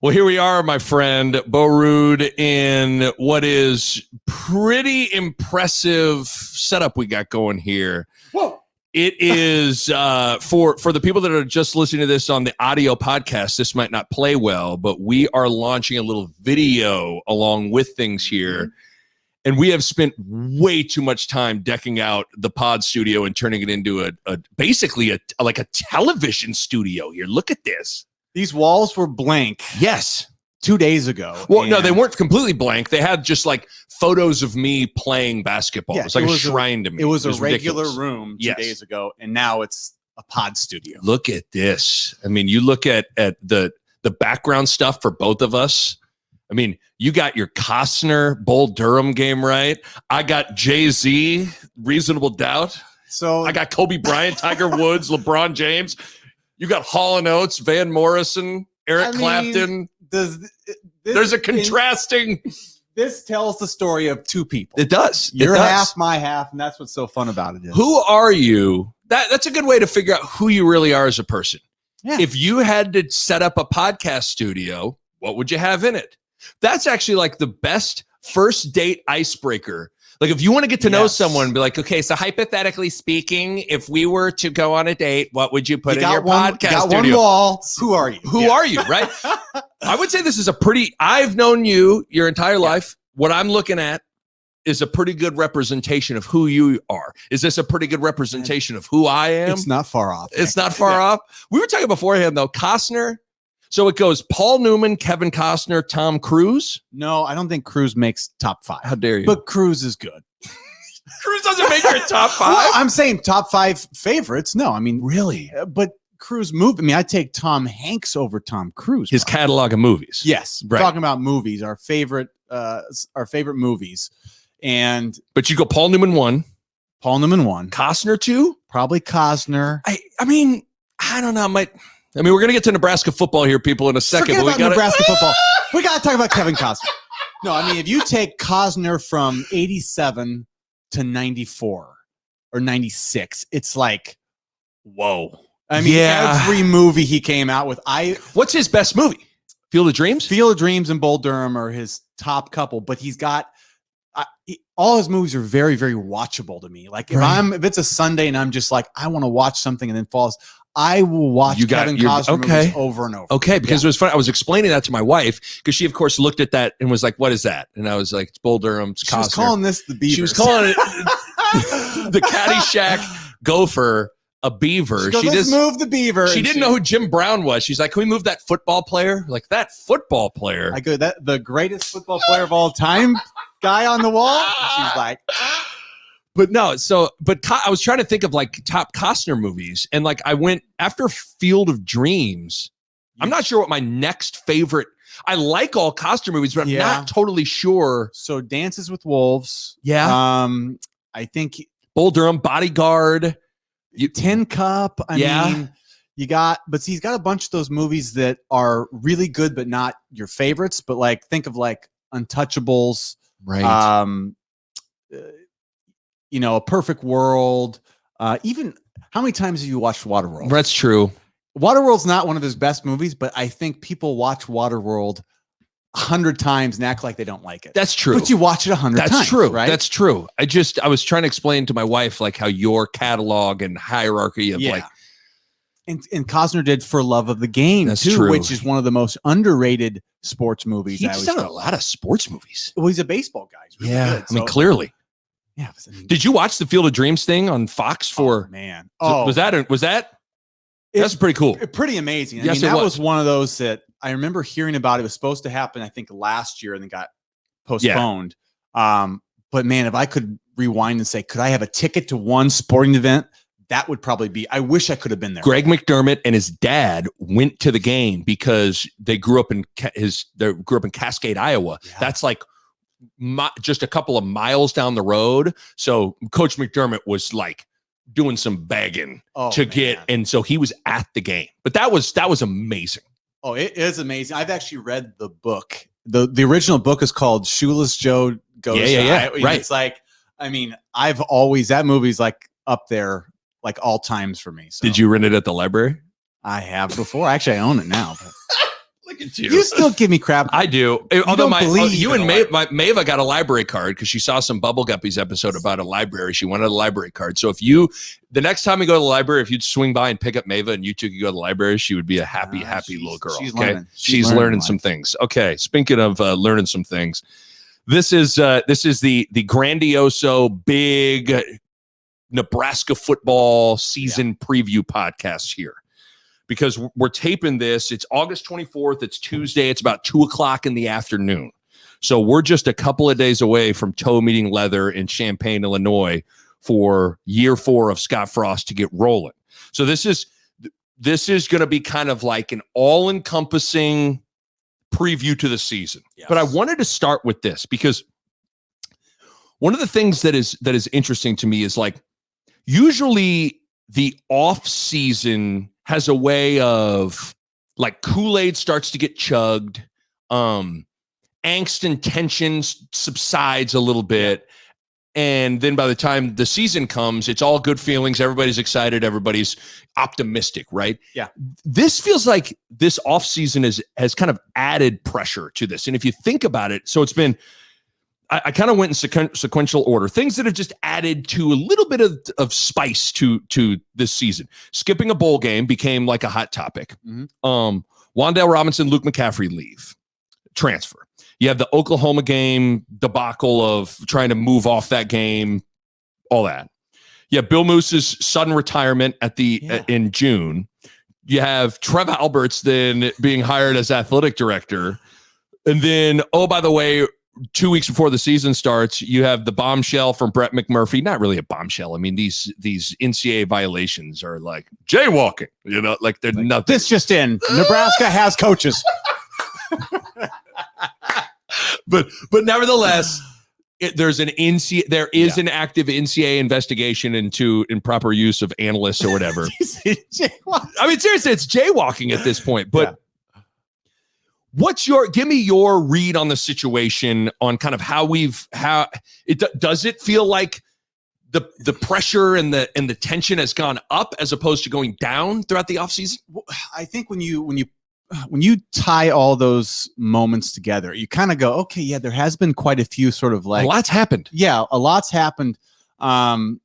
Well, here we are, my friend, Ruud, in what is pretty impressive setup we got going here. Whoa. It is for the people that are just listening to this on the audio podcast, this might not play well, but we are launching a little video along with things here. Mm-hmm. And we have spent way too much time decking out the pod studio and turning it into basically a television studio here. Look at this. These walls were blank. Yes. 2 days ago. Well, no, they weren't completely blank. They had just like photos of me playing basketball. Yeah, it was like a shrine to me. It was a regular room 2 days ago, and now it's a pod studio. Look at this. I mean, you look at the background stuff for both of us. I mean, you got your Costner Bull Durham game right. I got Jay-Z, Reasonable Doubt. So I got Kobe Bryant, Tiger Woods, LeBron James. You got Hall & Oates, Van Morrison, Eric Clapton. There's a contrasting. This tells the story of two people. It does. You're half, my half, and that's what's so fun about it. Who are you? That's a good way to figure out who you really are as a person. Yeah. If you had to set up a podcast studio, what would you have in it? That's actually like the best first date icebreaker. Like if you want to get to know someone, be like, okay, so hypothetically speaking, if we were to go on a date, what would you put in your podcast studio? One wall. Who are you? Who are you, right? I would say this is I've known you your entire life. What I'm looking at is a pretty good representation of who you are. Is this a pretty good representation of who I am? It's not far off. It's not far off. We were talking beforehand, though. Costner. So it goes Paul Newman, Kevin Costner, Tom Cruise. No, I don't think Cruise makes top 5. How dare you? But Cruise is good. Cruise doesn't make your top 5? Well, I'm saying top 5 favorites. No, I mean, really? But Cruise movie. I mean, I take Tom Hanks over Tom Cruise. His catalog of movies. Yes. Right. Talking about movies, our favorite movies. But you go Paul Newman 1. Paul Newman 1. Costner 2? Probably Costner. I mean, I don't know. We're going to get to Nebraska football here, people, in a second. Forget about Nebraska football. We got to talk about Kevin Costner. No, I mean, if you take Costner from 87 to 94 or 96, it's like, whoa. I mean, every movie he came out with. What's his best movie? Field of Dreams? Field of Dreams and Bull Durham are his top couple, but he's got all his movies are very, very watchable to me. Like if it's a Sunday and I'm just like, I want to watch something and then falls. I will watch Kevin Costner movies over and over. Okay, because it was fun. I was explaining that to my wife because she, of course, looked at that and was like, "What is that?" And I was like, "It's Bull Durham." It's Costner. She was calling this the beaver. She was calling it the Caddyshack gopher a beaver. She goes, let's move the beaver. She didn't know who Jim Brown was. She's like, "Can we move that football player?" Like that football player. I go, that the greatest football player of all time guy on the wall. She's like. But no, I was trying to think of like top Costner movies, and like I went after Field of Dreams. I'm not sure what my next favorite. I like all Costner movies, but I'm not totally sure. So Dances with Wolves. Yeah. I think Bull Durham, Bodyguard, Tin Cup. I mean, he's got a bunch of those movies that are really good, but not your favorites. But like, think of like Untouchables. Right. A Perfect World. Even how many times have you watched Waterworld? That's true. Waterworld's not one of his best movies, but I think people watch Waterworld 100 times and act like they don't like it. That's true. But you watch it 100 times. That's true. Right? That's true. I was trying to explain to my wife like how your catalog and hierarchy of like. And Costner did For Love of the Game too, which is one of the most underrated sports movies. He's done a lot of sports movies. Well, he's a baseball guy. He's really good. I mean, clearly. Yeah. Did you watch the Field of Dreams thing on Fox for? Oh, man. Was that? That's pretty cool. Pretty amazing. Yes, that was one of those that I remember hearing about. It was supposed to happen, I think, last year and then got postponed. Yeah. But man, if I could rewind and say, could I have a ticket to one sporting event? That would probably be. I wish I could have been there. Greg McDermott and his dad went to the game because they grew up in Cascade, Iowa. Yeah. That's like just a couple of miles down the road. So Coach McDermott was like doing some begging get, and so he was at the game. But that was amazing. Oh, it is amazing. I've actually read the book. The original book is called Shoeless Joe Goes. Yeah. Right. It's like, I mean, that movie's like up there, like all times for me. So. Did you rent it at the library? I have before. Actually, I own it now. But. Look at you. You still give me crap. I do. Although you and Maeva got a library card because she saw some Bubble Guppies episode about a library. She wanted a library card. So the next time we go to the library, if you'd swing by and pick up Maeva and you two could go to the library, she would be a happy little girl. She's okay? learning. She's learning some things. Okay. Speaking of learning some things, this is the grandioso big Nebraska football season preview podcast here. Because we're taping this. It's August 24th. It's Tuesday. It's about 2:00 in the afternoon. So we're just a couple of days away from toe meeting leather in Champaign, Illinois for year 4 of Scott Frost to get rolling. So this is going to be kind of like an all-encompassing preview to the season. Yes. But I wanted to start with this because one of the things that is interesting to me is like usually the off season has a way of like Kool-Aid starts to get chugged, angst and tension subsides a little bit, and then by the time the season comes, it's all good feelings. Everybody's excited. Everybody's optimistic, right? Yeah. This feels like this off season has kind of added pressure to this, and if you think about it, so it's been. I kind of went in sequential order. Things that have just added to a little bit of spice to this season. Skipping a bowl game became like a hot topic. Mm-hmm. Wan'Dale Robinson, Luke McCaffrey leave. Transfer. You have the Oklahoma game debacle of trying to move off that game. All that. You have Bill Moose's sudden retirement in June. You have Trev Alberts then being hired as athletic director. And then, oh, by the way, 2 weeks before the season starts, you have the bombshell from Brett McMurphy. Not really a bombshell. I mean, these NCAA violations are like jaywalking, like they're nothing. This just in. Nebraska has coaches. but nevertheless, there is an active NCAA investigation into improper use of analysts or whatever. I mean, seriously, it's jaywalking at this point, but give me your read on the situation on kind of does it feel like the pressure and the tension has gone up as opposed to going down throughout the offseason? I think when you tie all those moments together, you kind of go, okay, yeah, there has been quite a few sort of like a lot's happened. Yeah, a lot's happened. But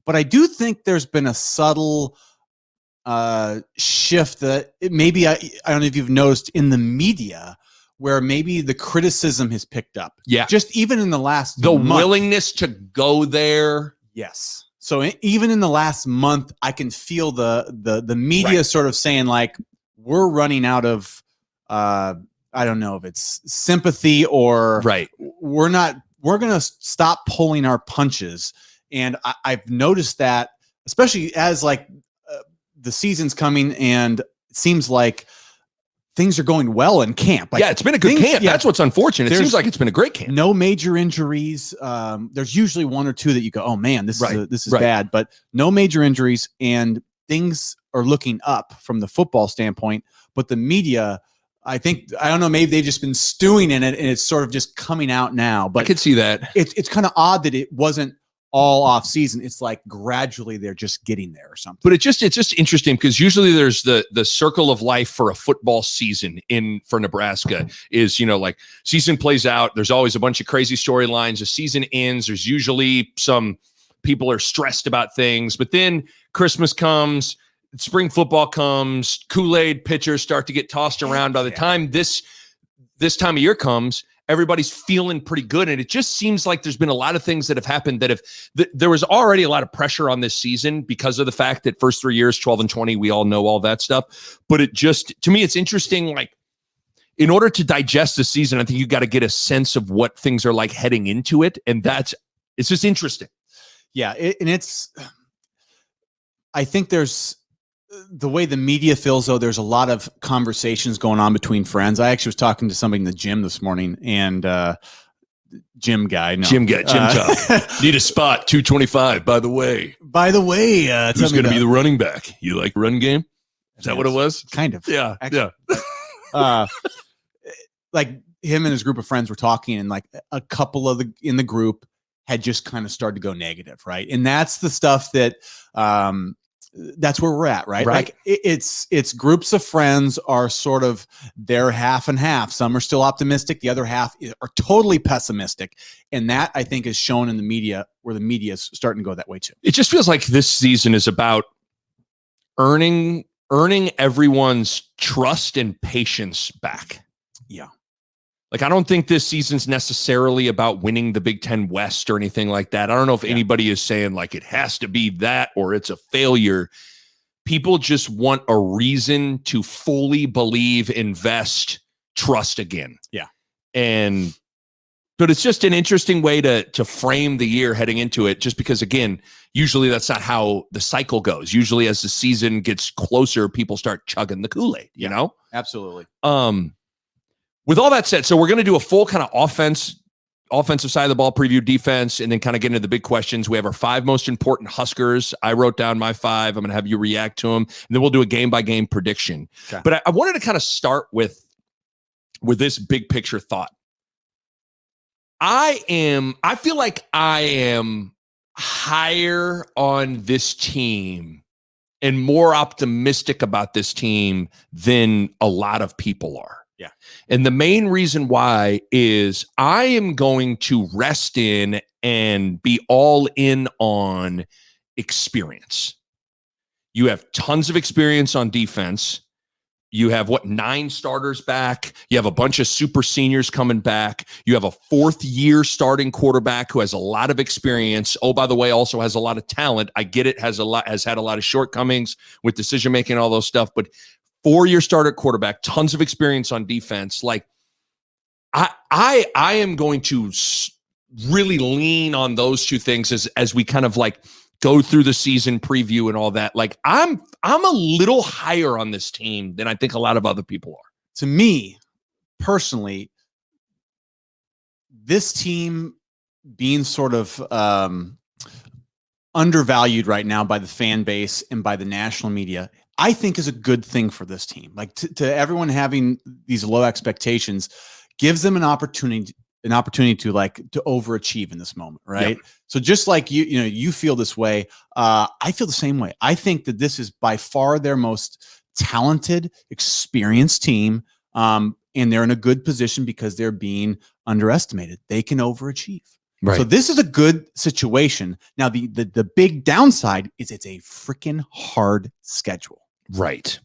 I do think there's been a subtle shift that maybe I don't know if you've noticed in the media where maybe the criticism has picked up. Yeah. Just even in the last month. Willingness to go there. Yes. So even in the last month, I can feel the media sort of saying like, we're running out of, I don't know if it's sympathy or we're going to stop pulling our punches. And I've noticed that, especially as like, the season's coming and it seems like things are going well in camp. Like, it's been a good camp. That's what's unfortunate. It seems like it's been a great camp. No major injuries. There's usually one or two that you go, oh man, this is bad, but no major injuries and things are looking up from the football standpoint. But the media, I don't know, maybe they've just been stewing in it and it's sort of just coming out now. But I could see that. It's kind of odd that it wasn't all off season. It's like gradually they're just getting there or something. But it's just interesting because usually there's the circle of life for a football season for Nebraska is, like season plays out. There's always a bunch of crazy storylines. The season ends. There's usually some people are stressed about things, but then Christmas comes, spring football comes, Kool-Aid pitchers start to get tossed around. By the time this time of year comes, everybody's feeling pretty good. And it just seems like there's been a lot of things that have happened there was already a lot of pressure on this season because of the fact that first 3 years, 12-20, we all know all that stuff. But to me, it's interesting. Like in order to digest the season, I think you got to get a sense of what things are like heading into it. And it's just interesting. Yeah. I think there's, the way the media feels, though, there's a lot of conversations going on between friends. I actually was talking to somebody in the gym this morning, and Jim talk. Need a spot, 225. By the way, who's going to be the running back? You like run game? Is that what it was? Kind of. Yeah, actually. Yeah. Like him and his group of friends were talking, and like a couple in the group had just kind of started to go negative, right? And that's the stuff that that's where we're at, right? Like it's groups of friends are sort of, they're half and half. Some are still optimistic. The other half are totally pessimistic. And that, I think, is shown in the media, where the media is starting to go that way too. It just feels like this season is about earning everyone's trust and patience back. Yeah. Like, I don't think this season's necessarily about winning the Big Ten West or anything like that. I don't know if anybody is saying like it has to be that or it's a failure. People just want a reason to fully believe, invest, trust again. Yeah. But it's just an interesting way to frame the year heading into it, just because, again, usually that's not how the cycle goes. Usually as the season gets closer, people start chugging the Kool-Aid, you know? Absolutely. With all that said, so we're going to do a full kind of offensive side of the ball preview, defense, and then kind of get into the big questions. We have our 5 most important Huskers. I wrote down my 5. I'm going to have you react to them, and then we'll do a game-by-game prediction. Okay. But I wanted to kind of start with this big picture thought. I feel like I am higher on this team and more optimistic about this team than a lot of people are. Yeah. And the main reason why is I am going to rest in and be all in on experience. You have tons of experience on defense. You have 9 starters back. You have a bunch of super seniors coming back. You have a 4th year starting quarterback who has a lot of experience. Oh, by the way, also has a lot of talent. I get it, has had a lot of shortcomings with decision making and all those stuff, but 4-year starter quarterback, tons of experience on defense. Like, I am going to really lean on those 2 things as we kind of like go through the season preview and all that. Like, I'm a little higher on this team than I think a lot of other people are. To me, personally, this team being sort of undervalued right now by the fan base and by the national media, I think is a good thing for this team. Like, to everyone having these low expectations gives them an opportunity to overachieve in this moment, right? Yep. So just like you feel this way, I feel the same way. I think that this is by far their most talented, experienced team, and they're in a good position because they're being underestimated. They can overachieve. Right. So this is a good situation. Now, the big downside is it's a freaking hard schedule. Right.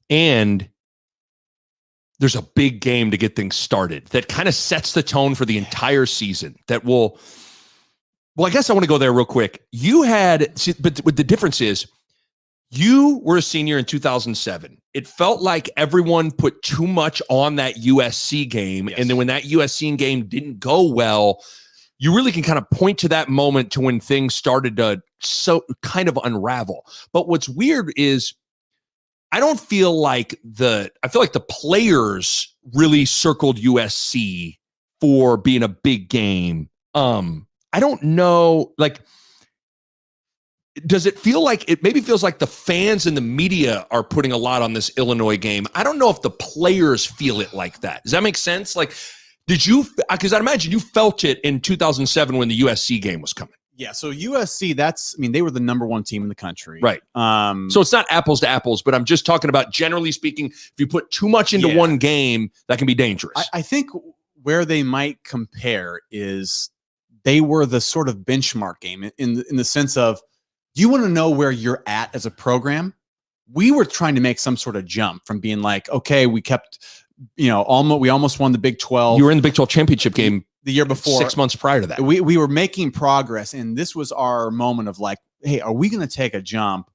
And there's a big game to get things started that kind of sets the tone for the entire season that will, I guess I want to go there real quick. But the difference is you were a senior in 2007. It felt like everyone put too much on that USC game. Yes. And then when that USC game didn't go well, you really can kind of point to that moment to when things started to kind of unravel. But what's weird is I feel like the players really circled USC for being a big game. I don't know, like, does it feel like it maybe feels like the fans and the media are putting a lot on this Illinois game? I don't know if the players feel it like that. Does that make sense? Like, did you, because I imagine you felt it in 2007 when the USC game was coming. Yeah, so USC, they were the number 1 team in the country. Right. So it's not apples to apples, but I'm just talking about, generally speaking, if you put too much into one game, that can be dangerous. I think where they might compare is they were the sort of benchmark game in the sense of, you want to know where you're at as a program. We were trying to make some sort of jump from being like, okay, we kept, we almost won the Big 12. You were in the Big 12 championship game the year before, 6 months prior to that. We were making progress, and this was our moment of like, hey, are we going to take a jump?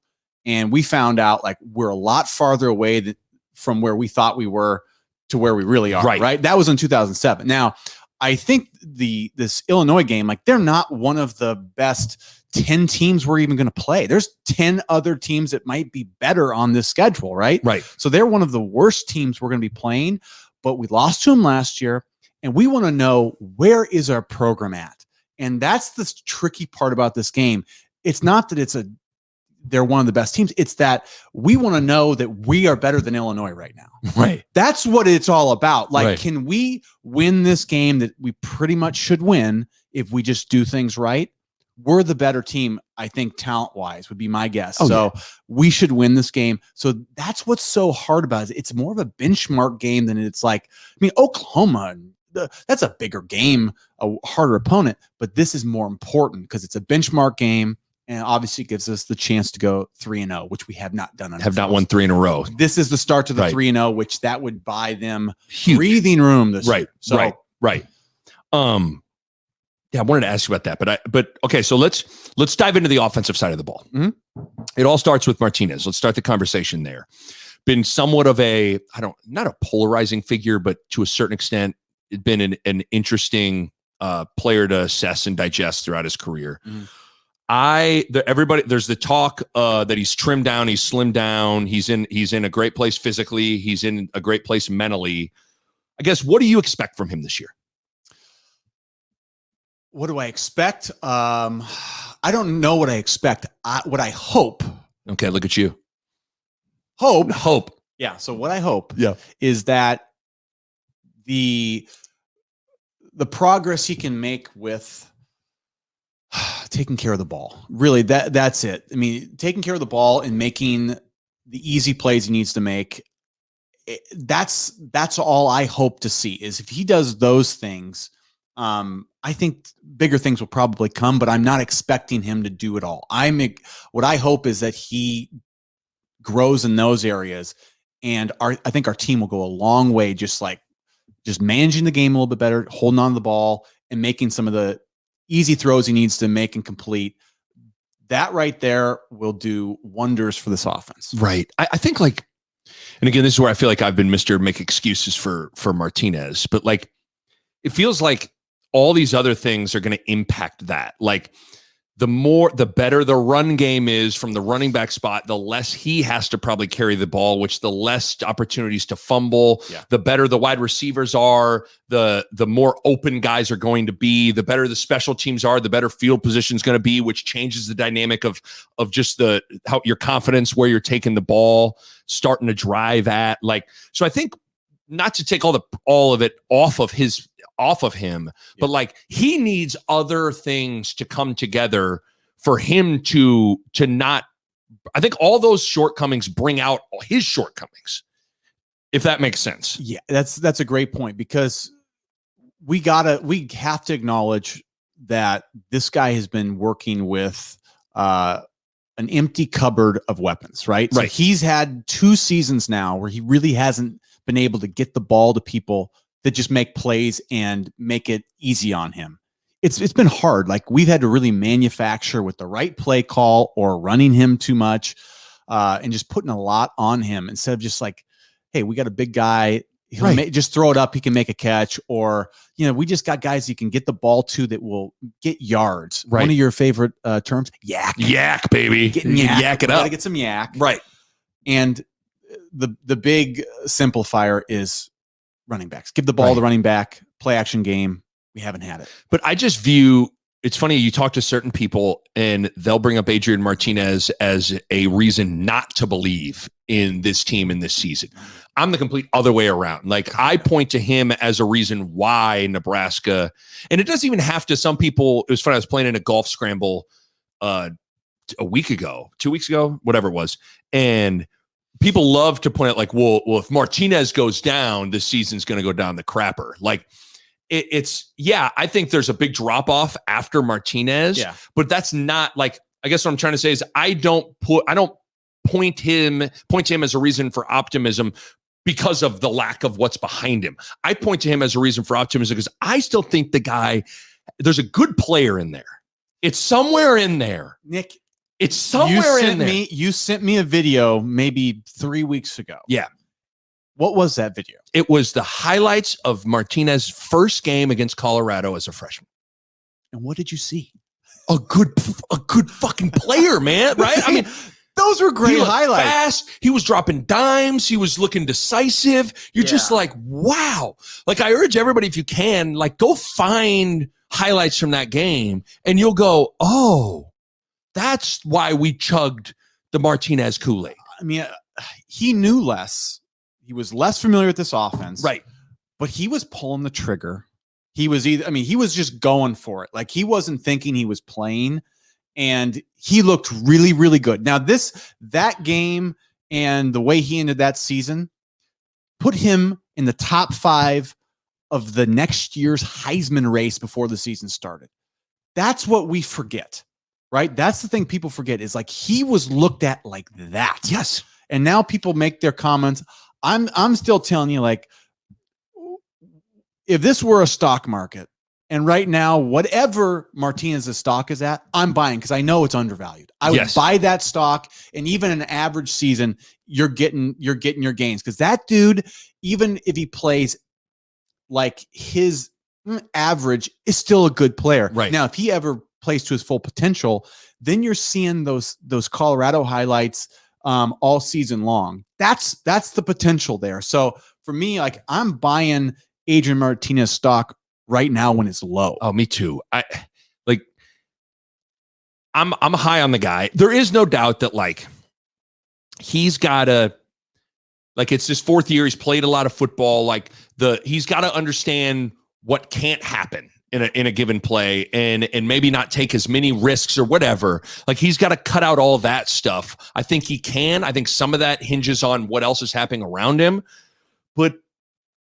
And we found out like we're a lot farther away from where we thought we were to where we really are. Right. That was in 2007. Now, I think this Illinois game, like, they're not one of the best 10 teams we're even going to play. There's 10 other teams that might be better on this schedule, right? Right. So they're one of the worst teams we're going to be playing, but we lost to them last year. And we want to know, where is our program at? And that's the tricky part about this game. It's not that they're one of the best teams. It's that we want to know that we are better than Illinois right now. Right. That's what it's all about. Like, Can we win this game that we pretty much should win if we just do things right? we're the better team, I think, talent-wise, would be my guess. Oh, so we should win this game. So that's what's so hard about it. It's more of a benchmark game than it's like, I mean, Oklahoma, that's a bigger game, a harder opponent, but this is more important because it's a benchmark game, and obviously it gives us the chance to go 3-0, which we have not done. Have not won 3 in a row. This is the start to the Right. 3-0, which that would buy them Huge. breathing room this Right. year. So, Right. Yeah, I wanted to ask you about that, but okay. So let's dive into the offensive side of the ball. Mhm. It all starts with Martinez. Let's start the conversation there. Been somewhat of a, not a polarizing figure, but to a certain extent, it's been an interesting player to assess and digest throughout his career. Mhm. There's the talk that he's trimmed down, he's slimmed down, he's in a great place physically, he's in a great place mentally. I guess, what do you expect from him this year? What do I expect? I don't know what I expect. What I hope. Okay, look at you. Hope. Yeah. So what I hope is that the progress he can make with taking care of the ball. Really, that's it. I mean, taking care of the ball and making the easy plays he needs to make. That's all I hope to see, is if he does those things. I think bigger things will probably come, but I'm not expecting him to do it all. What I hope is that he grows in those areas, and I think our team will go a long way, just managing the game a little bit better, holding on to the ball, and making some of the easy throws he needs to make and complete. That right there will do wonders for this offense. Right. I think, like, and again, this is where I feel like I've been Mr. Make excuses for Martinez, but like, it feels like all these other things are going to impact that. Like, the better the run game is from the running back spot, the less he has to probably carry the ball, which the less opportunities to fumble. Yeah. The better the wide receivers are, the more open guys are going to be, the better the special teams are, the better field position is going to be, which changes the dynamic of just how your confidence, where you're taking the ball, starting to drive at. Like, so I think, not to take all of it off of him, but like, he needs other things to come together for him to not. I think all those shortcomings bring out his shortcomings, if that makes sense. Yeah, that's a great point, because we have to acknowledge that this guy has been working with an empty cupboard of weapons, right? So he's had 2 seasons now where he really hasn't been able to get the ball to people that just make plays and make it easy on him. It's been hard. Like, we've had to really manufacture with the right play call, or running him too much, and just putting a lot on him, instead of just like, hey, we got a big guy, he'll just throw it up, he can make a catch, or, we just got guys you can get the ball to that will get yards. Right. One of your favorite terms, yak, baby, yak it up. Gotta get some yak, right? And the big simplifier is running backs. Give the ball to running back, play action game. We haven't had it. But I just view, it's funny, you talk to certain people and they'll bring up Adrian Martinez as a reason not to believe in this team in this season. I'm the complete other way around. Like, I point to him as a reason why Nebraska, and it doesn't even have to, some people, it was funny, I was playing in a golf scramble a week ago, 2 weeks ago, whatever it was. And people love to point out, like, well, if Martinez goes down, this season's going to go down the crapper. Like, I think there's a big drop off after Martinez, but that's not, like, I guess what I'm trying to say is I don't point him as a reason for optimism because of the lack of what's behind him. I point to him as a reason for optimism because I still think there's a good player in there. It's somewhere in there. Nick, it's somewhere in there. You sent me a video maybe 3 weeks ago. Yeah. What was that video? It was the highlights of Martinez's first game against Colorado as a freshman. And what did you see? A good fucking player, man. Right? I mean, those were great highlights. Fast. He was dropping dimes. He was looking decisive. You're just like, wow. Like, I urge everybody, if you can, like, go find highlights from that game and you'll go, oh, that's why we chugged the Martinez Kool-Aid. I mean, he knew less. He was less familiar with this offense. Right. But he was pulling the trigger. He was he was just going for it. Like, he wasn't thinking he was playing. and he looked really, really good. Now that game and the way he ended that season put him in the top 5 of the next year's Heisman race before the season started. That's what we forget, right? That's the thing people forget is like he was looked at like that. Yes. And now people make their comments. I'm still telling you, like, if this were a stock market, and right now, whatever Martinez's stock is at, I'm buying because I know it's undervalued. I would buy that stock, and even an average season, you're getting your gains because that dude, even if he plays like his average, is still a good player. Right now, if he ever plays to his full potential, then you're seeing those Colorado highlights all season long. That's the potential there. So for me, like, I'm buying Adrian Martinez stock right now when it's low. Oh, me too. I'm high on the guy. There is no doubt that like he's got it's his 4th year. He's played a lot of football. Like he's got to understand what can't happen in a given play and maybe not take as many risks or whatever. Like he's got to cut out all that stuff. I think he can. I think some of that hinges on what else is happening around him. But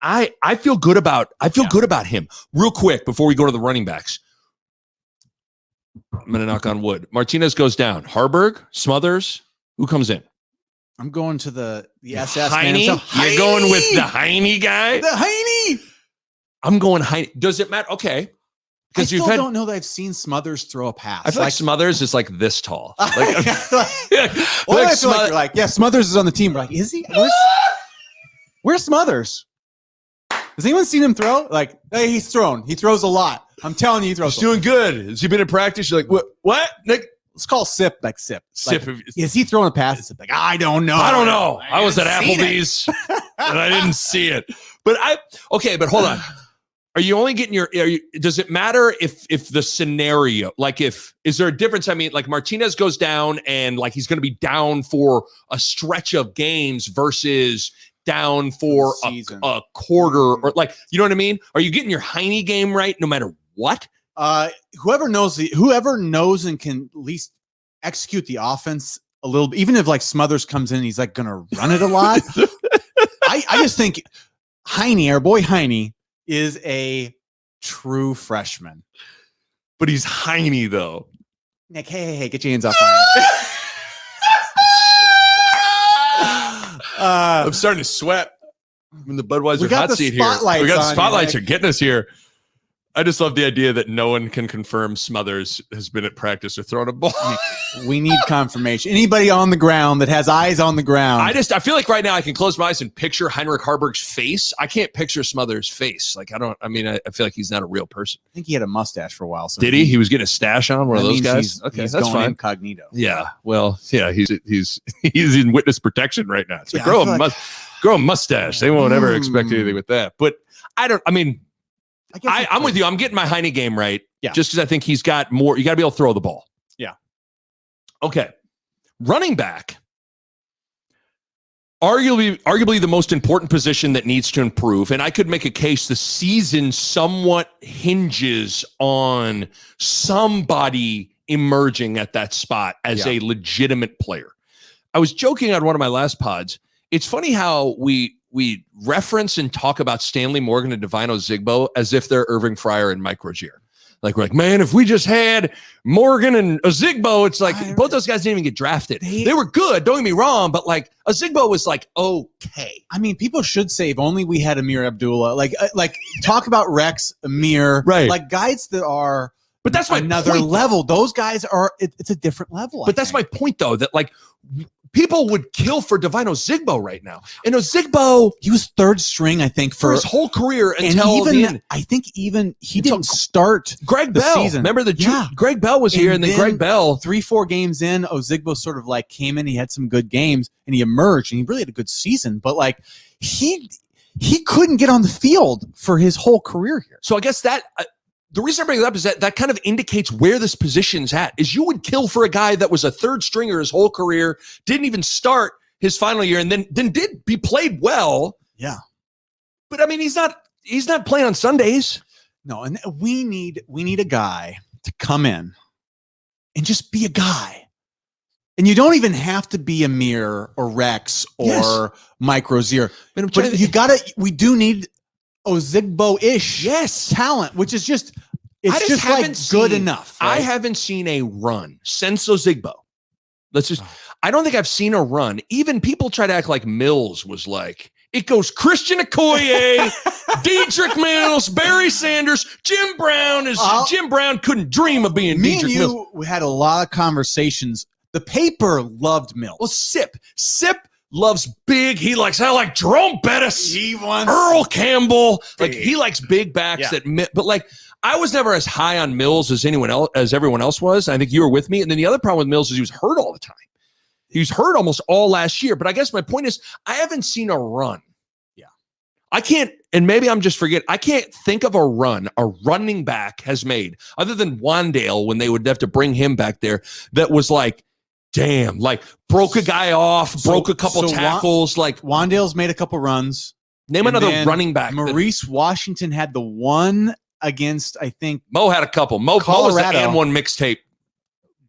I feel good about good about him. Real quick before we go to the running backs, I'm gonna knock on wood. Martinez goes down. Harburg, Smothers, who comes in? I'm going to the SS. Heine? You're going with the Heine guy? The Heine. I'm going Heine. Does it matter? Okay. I still don't know that I've seen Smothers throw a pass. I feel like Smothers is like this tall. Like, Smothers is on the team. We're like, is he? Where's Smothers? Has anyone seen him throw? Like, hey, he's thrown. He throws a lot. I'm telling you, he throws. He's doing good. Has he been in practice? You're like, what? Nick? Let's call Sip. Like, is he throwing a pass? It's like, I don't know. I was at Applebee's and I didn't see it. But but hold on. Are you only getting does it matter if the scenario, like is there a difference? I mean, like Martinez goes down and like he's going to be down for a stretch of games versus down for a quarter, or like, you know what I mean? Are you getting your Heine game right no matter what? Whoever knows and can at least execute the offense a little bit, even if like Smothers comes in and he's like going to run it a lot. I just think Heine, our boy Heine, is a true freshman. But he's Heine though. Nick, hey, get your hands off Heine. I'm starting to sweat. I'm in the Budweiser hot seat here. We got spotlights are getting us here. I just love the idea that no one can confirm Smothers has been at practice or thrown a ball. We need confirmation. Anybody on the ground that has eyes on the ground. I feel like right now I can close my eyes and picture Heinrich Harburg's face. I can't picture Smothers' face. Like, I feel like he's not a real person. I think he had a mustache for a while. So did he? He was getting a stash on, one of those guys? He's that's fine. Incognito. Yeah. Well, yeah, he's in witness protection right now. So grow a mustache. They won't ever expect anything with that. But I'm with you. I'm getting my Heine game right. Yeah. Just because I think he's got more. You got to be able to throw the ball. Yeah. Okay. Running back. Arguably the most important position that needs to improve. And I could make a case the season somewhat hinges on somebody emerging at that spot as a legitimate player. I was joking on one of my last pods. It's funny how we reference and talk about Stanley Morgan and Divine Ozigbo as if they're Irving Fryer and Mike Rozier. Like, we're like, man, if we just had Morgan and Ozigbo, it's like both those guys didn't even get drafted. They were good, don't get me wrong, but like Ozigbo was like, okay. I mean, people should say if only we had Amir Abdullah. Like talk about Rex, Amir, right? Like guys that are. But that's my another point, level. Those guys are. It's a different level. But that's my point, though. That like. People would kill for Divine Ozigbo right now. And Ozigbo, he was third string, I think, for his whole career until the end. I think even he didn't start Greg Bell. Season. Remember Greg Bell was here, and then Greg Bell 3-4 games in, Ozigbo sort of like came in. He had some good games, and he emerged, and he really had a good season. But like he couldn't get on the field for his whole career here. So I guess that. The reason I bring it up is that kind of indicates where this position's at. Is you would kill for a guy that was a third stringer his whole career, didn't even start his final year, and then played well. Yeah, but I mean, he's not playing on Sundays. No, and we need a guy to come in and just be a guy. And you don't even have to be Amir or Rex or Mike Rozier. But we do need Ozigbo-ish talent, which is just, it's just like good enough. Right? I haven't seen a run since Ozigbo. I don't think I've seen a run. Even people try to act like Mills was like, it goes Christian Okoye, Dedrick Mills, Barry Sanders, Jim Brown. Jim Brown couldn't dream of being Dedrick Mills. We had a lot of conversations. The paper loved Mills. Well, Sip loves big. I like Jerome Bettis, Earl Campbell. Like he likes big backs but like I was never as high on Mills as everyone else was. I think you were with me. And then the other problem with Mills is he was hurt all the time. He was hurt almost all last year. But I guess my point is I haven't seen a run. Yeah. I can't, and maybe I'm just forgetting. I can't think of a run a running back has made other than Wandale when they would have to bring him back there that was like, damn, like broke a guy off, broke a couple tackles. Like Wandale's made a couple runs. Name another running back. Maurice Washington had the one against, I think. Mo had a couple. Mo was the and one mixtape.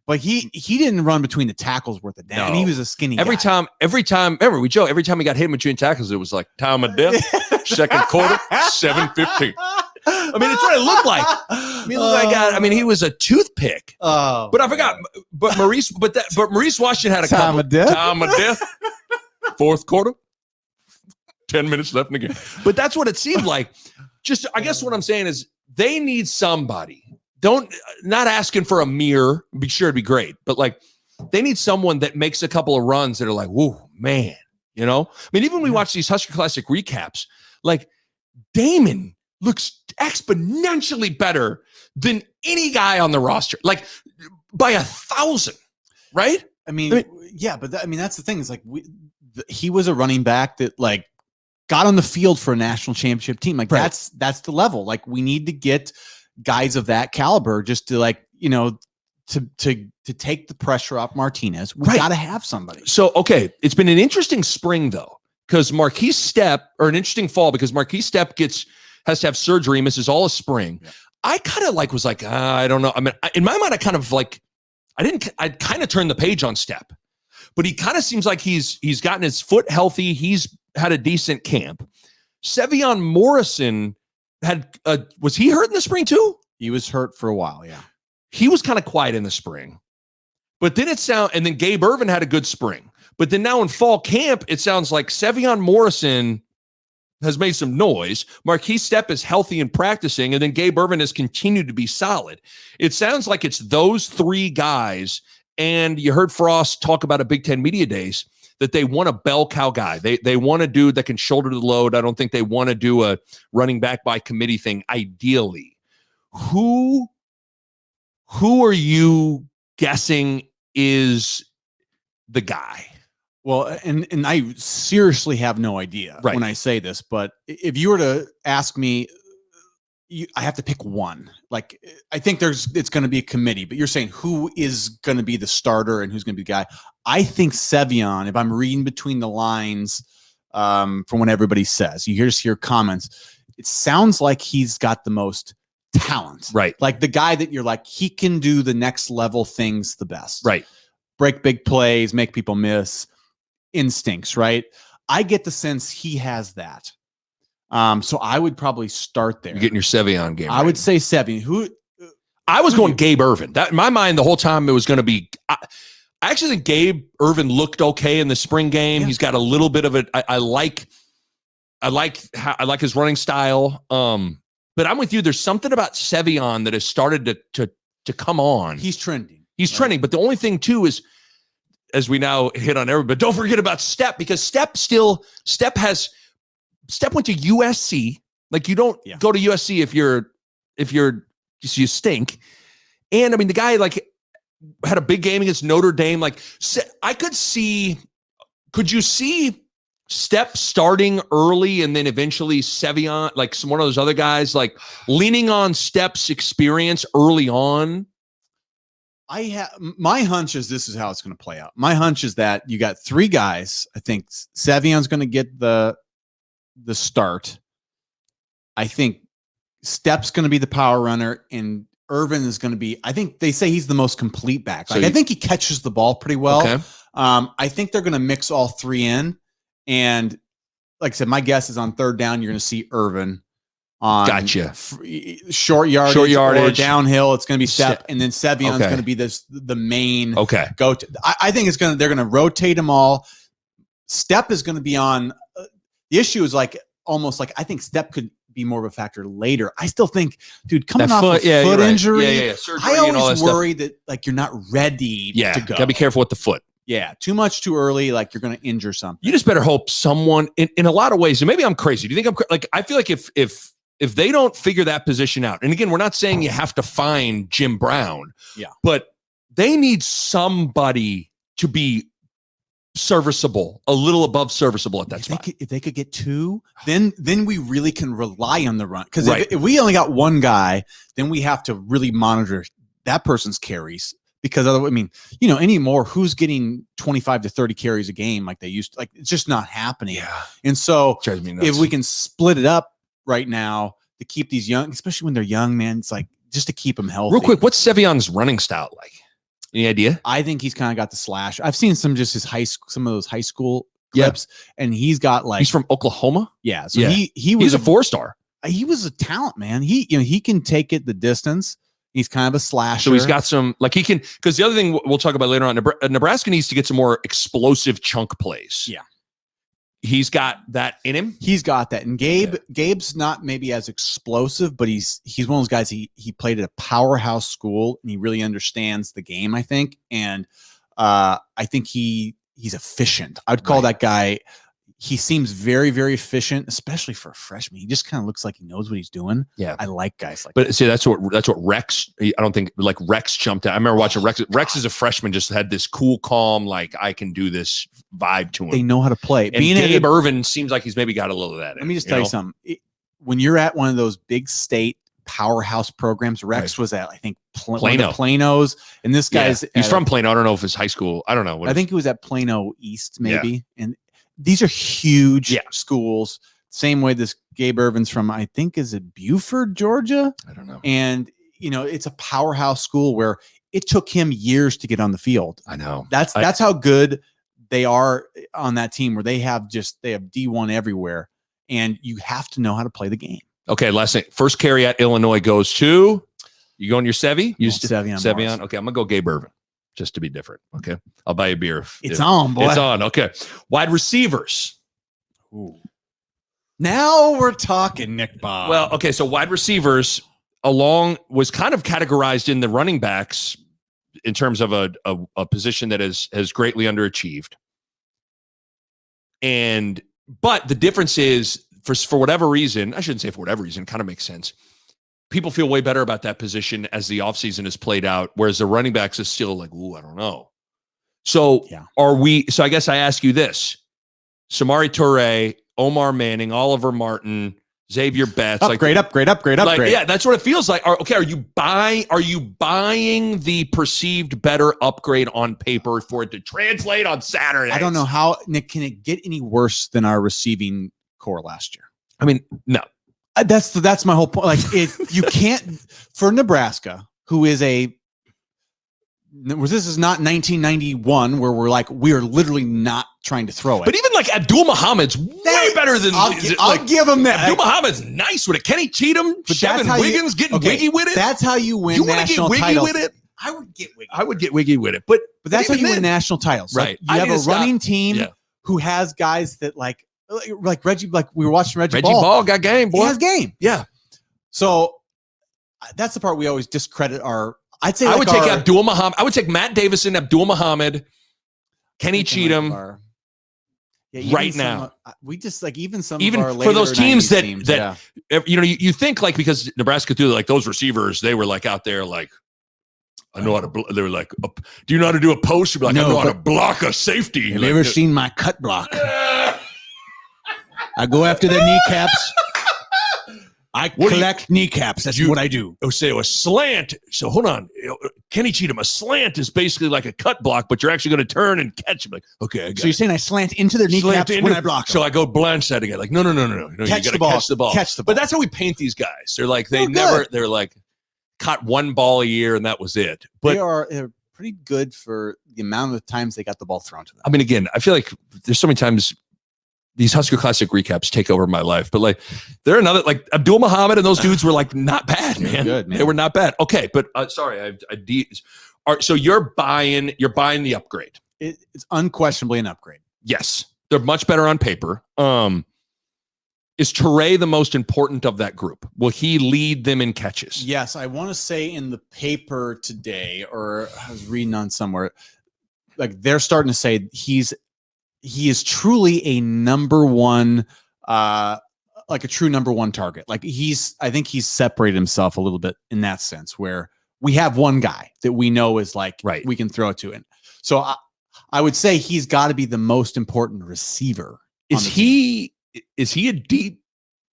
But he didn't run between the tackles worth a damn. No. And he was a skinny guy. Every time, remember we joke, every time he got hit in between tackles, it was like time of death, second quarter, 7:15. I mean, it's what it looked like. He was a toothpick. Oh, but I forgot. But Maurice Washington had a time of death. Time of death. Fourth quarter. 10 minutes left in the game. But that's what it seemed like. Just, I guess what I'm saying is they need somebody. Not asking for a mirror. Be sure it'd be great. But like, they need someone that makes a couple of runs that are like, whoa, man. You know? I mean, even when we watch these Husker Classic recaps, like Damon looks exponentially better than any guy on the roster, like by 1,000, right? I mean, yeah, but that's the thing. Is like he was a running back that like got on the field for a national championship team. Like that's the level. Like we need to get guys of that caliber just to like, to take the pressure off Martinez. We got to have somebody. So, okay. It's been an interesting spring though, because Marquise Stepp, or an interesting fall because Marquise Stepp has to have surgery, misses all of spring. Yeah. I kind of was like, I don't know. I mean, in my mind, I kind of turned the page on Stepp, but he kind of seems like he's gotten his foot healthy. He's had a decent camp. Sevion Morrison was he hurt in the spring too? He was hurt for a while. Yeah. He was kind of quiet in the spring, but then and then Gabe Ervin had a good spring, but then now in fall camp, it sounds like Sevion Morrison has made some noise. Marquise Stepp is healthy and practicing, and then Gabe Ervin has continued to be solid. It sounds like it's those three guys, and you heard Frost talk about at Big Ten Media Days that they want a bell cow guy. They want a dude that can shoulder the load. I don't think they want to do a running back by committee thing, ideally. Who are you guessing is the guy? Well, and I seriously have no idea when I say this, but if you were to ask me, I have to pick one. Like, I think it's going to be a committee, but you're saying who is going to be the starter and who's going to be the guy? I think Sevion, if I'm reading between the lines from what everybody says, you just hear comments, it sounds like he's got the most talent. Right. Like the guy that you're like, he can do the next level things the best. Right. Break big plays, make people miss. Instincts, right? I get the sense he has that. So I would probably start there. You're getting your Sevion game. I would say Sevion. I was going Gabe Ervin. That in my mind the whole time it was going to be. I actually think Gabe Ervin looked okay in the spring game. Yeah. He's got a little bit of it. I like his running style. But I'm with you. There's something about Sevion that has started to come on. He's trending. He's trending. But the only thing too is, as we now hit on everybody, but don't forget about Stepp, because Stepp went to USC. Like you don't go to USC if you stink. And I mean, the guy like had a big game against Notre Dame. Like could you see Stepp starting early and then eventually Sevion, like one of those other guys, like leaning on Stepp's experience early on? My hunch is this is how it's going to play out. My hunch is that you got three guys. I think Sevion's going to get the start. I think Stepp's going to be the power runner, and Irvin is going to be, I think they say he's the most complete back. So I think he catches the ball pretty well. Okay. I think they're going to mix all three in. And like I said, my guess is on third down, you're going to see Irvin on Gotcha. Short yardage or downhill. It's going to be Step, and then Sevion's going to be the main go to. I think they're going to rotate them all. Step is going to be on. The issue is almost like I think Step could be more of a factor later. I still think, dude, coming off a foot injury, surgery, I always worry that you're not ready to go. Gotta be careful with the foot. Yeah, too much too early, like you're going to injure something. You just better hope someone in a lot of ways, and maybe I'm crazy. Do you think I'm I feel like if they don't figure that position out, and again, we're not saying you have to find Jim Brown, but they need somebody to be serviceable, a little above serviceable at that spot. If they could get two, then we really can rely on the run. Because if we only got one guy, then we have to really monitor that person's carries. Because otherwise, I mean, anymore, who's getting 25 to 30 carries a game like they used to? Like, it's just not happening. Yeah. And so if we can split it up right now to keep these young, especially when they're young, man, it's like just to keep them healthy. Real quick, what's Sevion's running style like? Any idea? I think he's kind of got the slash. I've seen some of those high school clips, and he's got he's from Oklahoma. Yeah. So he's a 4-star. He was a talent, man. He can take it the distance. He's kind of a slasher. So he's got some, he can, because the other thing we'll talk about later on, Nebraska needs to get some more explosive chunk plays. Yeah. He's got that in him. He's got that. And Gabe's not maybe as explosive, but he's one of those guys, he played at a powerhouse school and he really understands the game, I think. And I think he's efficient. I'd call that guy, he seems very, very efficient, especially for a freshman. He just kind of looks like he knows what he's doing. Yeah. I like guys like that. But see, that's what Rex, I don't think Rex jumped out. I remember watching Rex. Rex as a freshman just had this cool, calm, I can do this vibe to him. They know how to play. And Gabe Irvin seems like he's maybe got a little of that. Let me just tell you something. When you're at one of those big state powerhouse programs, Rex was at, I think, Plano. Plano's, and this guy's he's from Plano. I don't know if it's high school. I don't know. I think he was at Plano East, maybe. And these are huge schools. Same way this Gabe Irvin's from, I think, is it Buford, Georgia? I don't know. And, it's a powerhouse school where it took him years to get on the field. I know. That's how good they are on that team, where they have D1 everywhere. And you have to know how to play the game. Okay, last thing. First carry at Illinois goes to, you going your Sevy? Sevion. Okay, I'm going to go Gabe Irvin. Just to be different. Okay. I'll buy you a beer. It's on, boy. It's on. Okay. Wide receivers. Ooh. Now we're talking, Nick Bob. Well, okay. So wide receivers was kind of categorized in the running backs in terms of a position that has greatly underachieved. But the difference is for whatever reason, I shouldn't say for whatever reason, it kind of makes sense. People feel way better about that position as the offseason is played out, whereas the running backs is still ooh, I don't know. So so I guess I ask you this: Samori Toure, Omar Manning, Oliver Martin, Xavier Betts. Upgrade. Yeah, that's what it feels like. Are you buying the perceived better upgrade on paper for it to translate on Saturday? I don't know how, Nick, can it get any worse than our receiving core last year? I mean, no. That's my whole point. You can't, for Nebraska, who is this is not 1991 where we are literally not trying to throw it. But even Abdul Muhammad's way better than. I'll give him that. Abdul Muhammad's nice with it. Kenny Cheatham, Shevin Wiggins getting wiggy with it. That's how you win national titles. You want to get wiggy with it? I would get wiggy. I would get wiggy with it. But that's how you win national titles. Right. You have a running team who has guys that like Reggie, we were watching Reggie Ball got game, boy. He has game. Yeah. So that's the part we always discredit I'd say I would take Abdul Muhammad. I would take Matt Davison, Abdul Muhammad, Kenny Cheatham right now. We just even some of our for those teams that you think because Nebraska threw those receivers, they were out there I know how to. They were like, do you know how to do a post? You'd be like, I know how to block a safety. Have you ever seen my cut block? I go after their kneecaps. I collect kneecaps. That's what I do. Oh, say a slant. So hold on, Kenny Cheatham. A slant is basically like a cut block, but you're actually going to turn and catch him. Okay. So you're saying I slant into their kneecaps when I block them. So I go blanch that again. No. You got to catch the ball. Catch the ball. But that's how we paint these guys. They're they're caught one ball a year and that was it. But they're pretty good for the amount of times they got the ball thrown to them. I mean, again, I feel like there's so many times these Husker Classic recaps take over my life, but like they're another, like Abdul Muhammad and those dudes were like not bad, man. Good, man. They were not bad. Okay, but sorry, so you're buying the upgrade. It's unquestionably an upgrade. Yes, they're much better on paper. Is Toure the most important of that group? Will he lead them in catches? Yes, I want to say in the paper today, or I was reading on somewhere, like they're starting to say he is truly a number one, like a true number one target. Like I think he's separated himself a little bit in that sense, where we have one guy that we know is like, right, we can throw it to. And so I would say he's got to be the most important receiver. Is he a deep,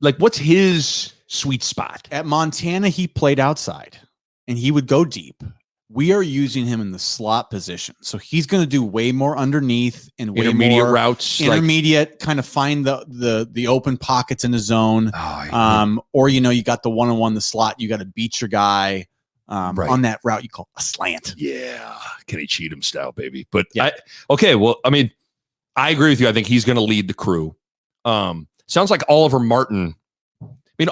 like what's his sweet spot? At Montana, he played outside and he would go deep. We are using him in the slot position. So he's going to do way more underneath and way intermediate more routes, intermediate, kind of find the open pockets in the zone. Or, you got the one-on-one, the slot, you got to beat your guy on that route you call a slant. Yeah. Kenny Cheatham style, baby. But yeah. I agree with you. I think he's going to lead the crew. Sounds like Oliver Martin. I mean,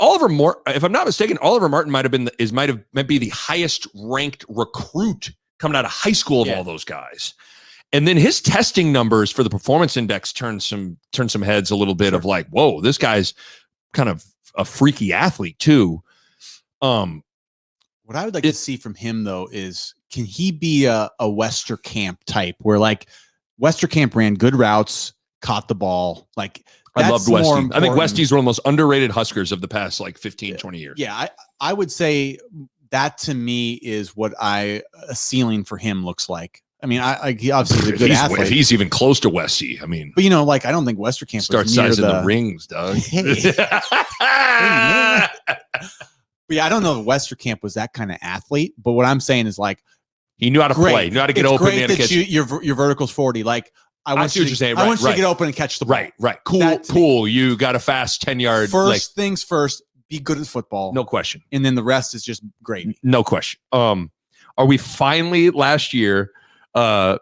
if I'm not mistaken, Oliver Martin might be the highest ranked recruit coming out of high school of all those guys. And then his testing numbers for the performance index turn some heads a little bit of like, whoa, this guy's kind of a freaky athlete too. What I would like to see from him though is, can he be a Westerkamp type where like Westerkamp ran good routes, caught the ball, like. I loved Westy. I think Westy's one of the most underrated Huskers of the past like 15, 20 years. Yeah, I would say that to me is what a ceiling for him looks like. I mean, he obviously is a good athlete. If he's even close to Westy, I mean. But, I don't think Westerkamp starts sizing the rings, dog. Hey. But yeah, I don't know if Westerkamp was that kind of athlete. But what I'm saying is like. He knew how to play. Knew how to get open. Great that your vertical's 40. Like. I see what you're saying. I want you to get open and catch the ball. Right. Cool. You got a fast 10-yard. First things first, be good at football. No question. And then the rest is just gravy. No question. Are we finally last year? I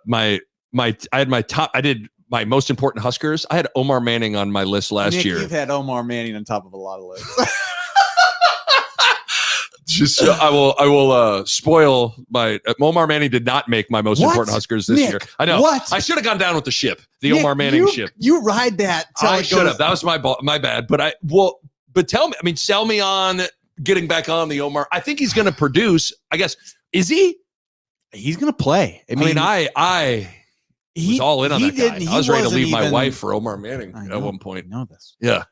did my most important Huskers. I had Omar Manning on my list last year. You've had Omar Manning on top of a lot of lists. I will spoil my Omar Manning did not make my most important Huskers this year. I know. What? I should have gone down with the ship, the Omar Manning ship. You ride that. I should have. That was my bad. But tell me. I mean, sell me on getting back on the Omar. I think he's going to produce. I guess is he? He's going to play. I was all in on that guy. I was ready to leave my wife for Omar Manning at one point. I know this. Yeah.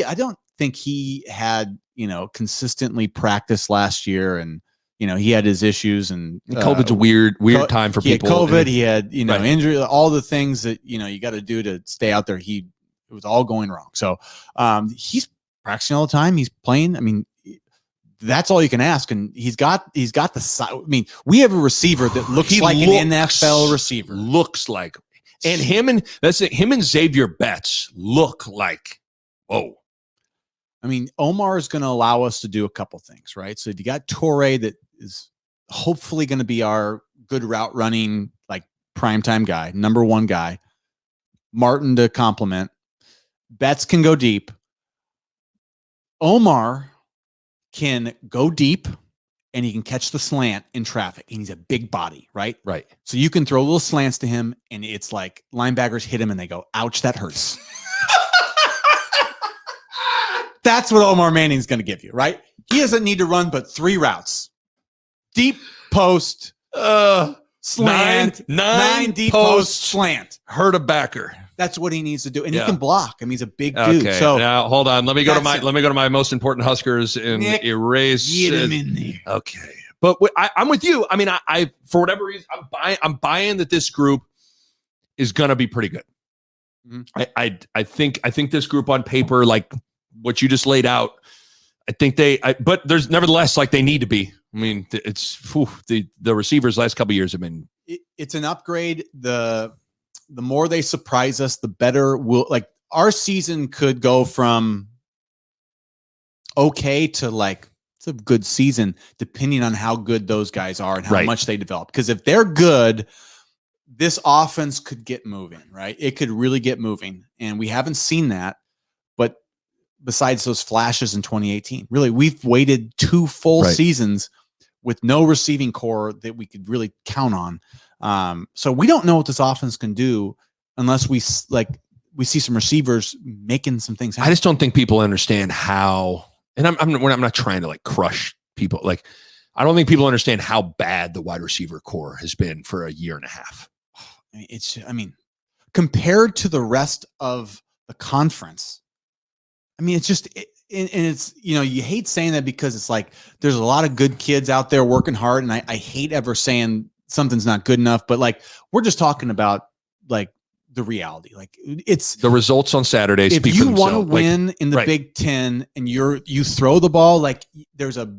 I don't think he had. Consistently practiced last year, and he had his issues, and COVID's a weird time for people. He had COVID, he had injury, all the things that you got to do to stay out there. It was all going wrong. So he's practicing all the time. He's playing. I mean, that's all you can ask, and he's got the side. I mean, we have a receiver that looks like an NFL receiver. Looks like, and him and Xavier Betts look like, whoa. I mean, Omar is going to allow us to do a couple things, right? So if you got Toure that is hopefully going to be our good route running, like primetime guy, number one guy, Martin to complement, Betts can go deep. Omar can go deep and he can catch the slant in traffic, and he's a big body, right? Right. So you can throw little slants to him, and it's like linebackers hit him and they go, ouch, that hurts. That's what Omar Manning's going to give you, right? He doesn't need to run but 3 routes. Deep post, slant, nine deep post, slant. Hurt a backer. That's what he needs to do. And he can block. I mean, he's a big dude. So now hold on. Let me go to my most important Huskers and erase. Get him in there. Okay. But I'm with you. I mean, I for whatever reason, I'm buying that this group is going to be pretty good. Mm-hmm. I think this group on paper, like what you just laid out, I think but there's nevertheless like they need to be. I mean, it's the receivers last couple of years have been. It's an upgrade. The more they surprise us, the better like our season could go from okay to like a good season, depending on how good those guys are and how much they develop. Because if they're good, this offense could get moving, right? It could really get moving. And we haven't seen that. But besides those flashes in 2018, really, we've waited 2 full seasons with no receiving core that we could really count on. So we don't know what this offense can do unless we see some receivers making some things happen. I just don't think people understand how, and I'm not trying to like crush people. Like, I don't think people understand how bad the wide receiver core has been for a year and a half. I mean, compared to the rest of the conference, I mean, it's just, and it's, you hate saying that because it's like, there's a lot of good kids out there working hard. And I hate ever saying something's not good enough, but like, we're just talking about like the reality. Like, it's the results on Saturday. If you want to win in the Big Ten and you throw the ball, like there's a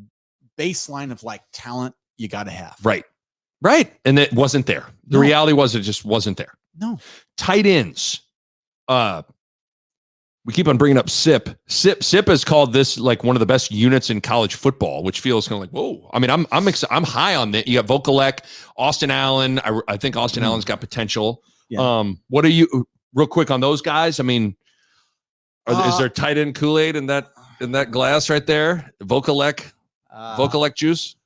baseline of like talent you got to have. Right. And it wasn't there. The reality was it just wasn't there. No. Tight ends. We keep on bringing up SIP. SIP has called this like one of the best units in college football, which feels kind of like, whoa. I mean, I'm high on that. You got Vokalek, Austin Allen. I think Austin Allen's got potential. Yeah. What are you real quick on those guys? I mean, is there tight end Kool-Aid in that glass right there? Vokalek juice.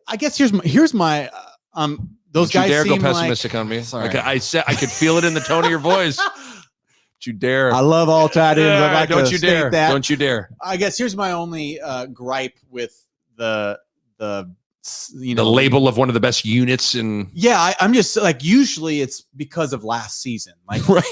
I guess here's my those guys. You dare seem go pessimistic on me? Sorry. Okay, I could feel it in the tone of your voice. Don't you dare! I love all tight ends. Don't you dare! That. Don't you dare! I guess here's my only gripe with the label of one of the best units in. Yeah, I'm just like, usually it's because of last season. Like, right.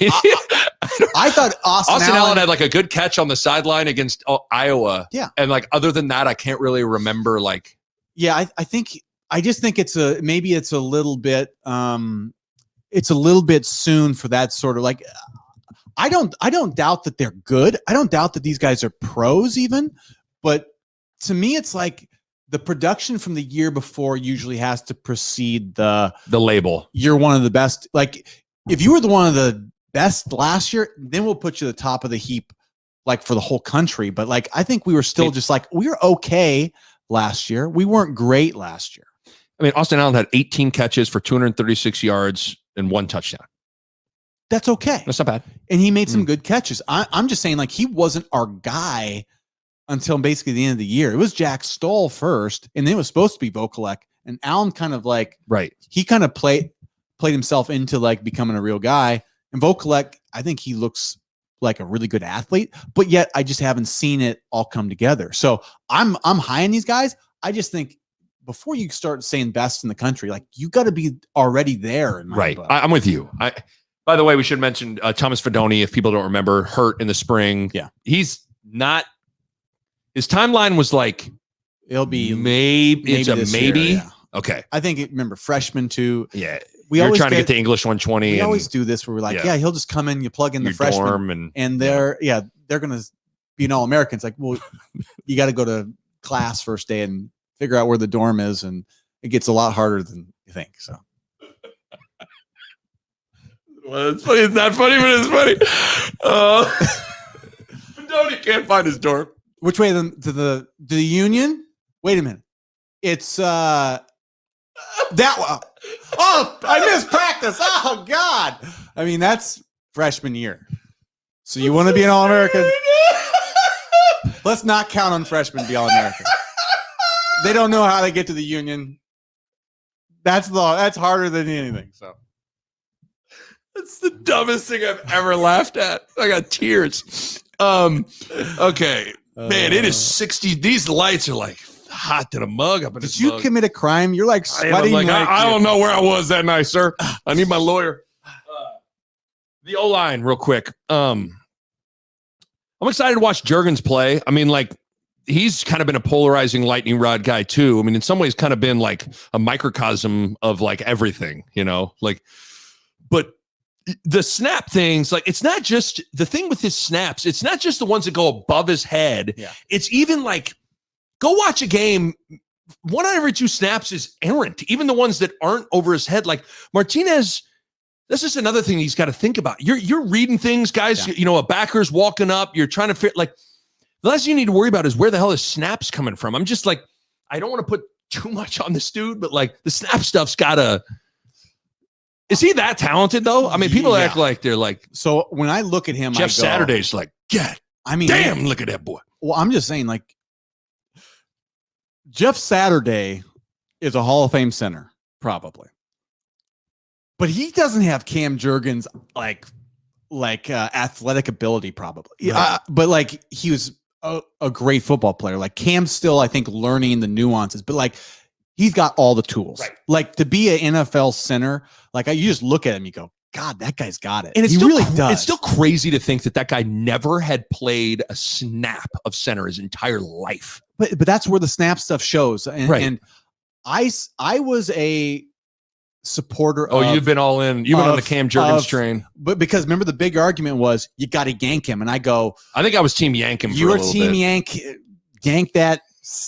I thought Austin Allen had like a good catch on the sideline against Iowa. Yeah, and like other than that, I can't really remember like. Yeah, I just think it's a little bit soon for that sort of like. I don't doubt that they're good. I don't doubt that these guys are pros even, but to me, it's like the production from the year before usually has to precede the label. You're one of the best. Like, if you were one of the best last year, then we'll put you at the top of the heap, like for the whole country. But like, I think we were still just like, we were okay last year. We weren't great last year. I mean, Austin Allen had 18 catches for 236 yards and 1 touchdown. That's okay. That's not bad. And he made some good catches. I'm just saying, like, he wasn't our guy until basically the end of the year. It was Jack Stoll first, and then it was supposed to be Vokalek. And Allen kind of like, he kind of played himself into like becoming a real guy. And Vokalek, I think he looks like a really good athlete, but yet I just haven't seen it all come together. So I'm high on these guys. I just think before you start saying best in the country, like, you got to be already there. In my book. I'm with you. By the way, we should mention Thomas Fedoni, if people don't remember, hurt in the spring. Yeah. He's not, his timeline was like, it'll be maybe it's a maybe. Year, yeah. Okay. I think, remember, freshman too. Yeah. We're trying to get to English 120. We always do this where we're like, he'll just come in, you plug in the freshman and they're going to be an All-American. It's like, well, you got to go to class first day and figure out where the dorm is. And it gets a lot harder than you think. So. Well, it's funny. It's not funny, but it's funny. Tony can't find his dorm. Which way to the Union? Wait a minute. It's that one. Oh, I missed practice. Oh God. I mean, that's freshman year. So you want to be an All-American? Let's not count on freshmen to be All-American. They don't know how to get to the Union. That's harder than anything. So. That's the dumbest thing I've ever laughed at. I got tears. Okay. Man, it is 60. These lights are like hot to the mug up in Did you commit a crime? You're like sweating. I don't know where I was that night, sir. I need my lawyer. The O-line, real quick. I'm excited to watch Juergens play. I mean, like, he's kind of been a polarizing lightning rod guy too. I mean, in some ways kind of been like a microcosm of like everything, like, but the snap things, like, it's not just the thing with his snaps. It's not just the ones that go above his head. Yeah. It's even like, go watch a game. 1 out of every 2 snaps is errant. Even the ones that aren't over his head, like Martinez. This is another thing he's got to think about. You're reading things, guys. Yeah. A backer's walking up. You're trying to fit like The last thing you need to worry about is where the hell is snaps coming from. I'm just like, I don't want to put too much on this dude, but like the snap stuff's gotta. Is he that talented though? I mean, people act like they're like. So when I look at him, Jeff Saturday's like, yeah. I mean, damn, look at that boy. Well, I'm just saying, like, Jeff Saturday is a Hall of Fame center, probably, but he doesn't have Cam Jurgens like athletic ability, probably. Right. But like he was a great football player. Like Cam's still, I think, learning the nuances, but like he's got all the tools. Right. Like to be an NFL center, like you just look at him, you go, God, that guy's got it. And he really does. It's still crazy to think that guy never had played a snap of center his entire life. But that's where the snap stuff shows. And, right. And I was a supporter. You've been all in. You've been on the Cam Jurgens train. But because remember the big argument was you got to yank him, and I think I was team yank him. You were team yank that.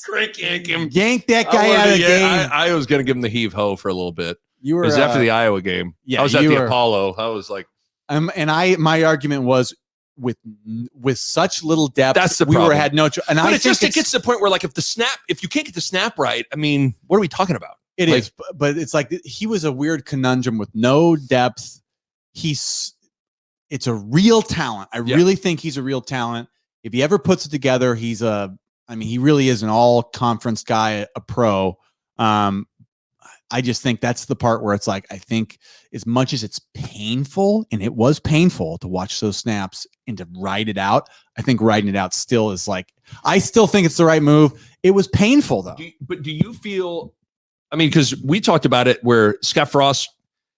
Crank yank him. Yank that guy out of the game. I was going to give him the heave ho for a little bit. You were. It was after the Iowa game. Yeah, I was at the Apollo. I was like, my argument was with such little depth. That's the problem. We had no choice. And but it gets to the point where like if you can't get the snap right, I mean, what are we talking about? It is, but it's like he was a weird conundrum with no depth. It's a real talent. I really think he's a real talent. If he ever puts it together, he really is an all conference guy, a pro. I just think that's the part where it's like, I think as much as it's painful, and it was painful to watch those snaps and to ride it out, I think riding it out still is like, I still think it's the right move. It was painful though. But do you feel, I mean, because we talked about it where Scott Frost,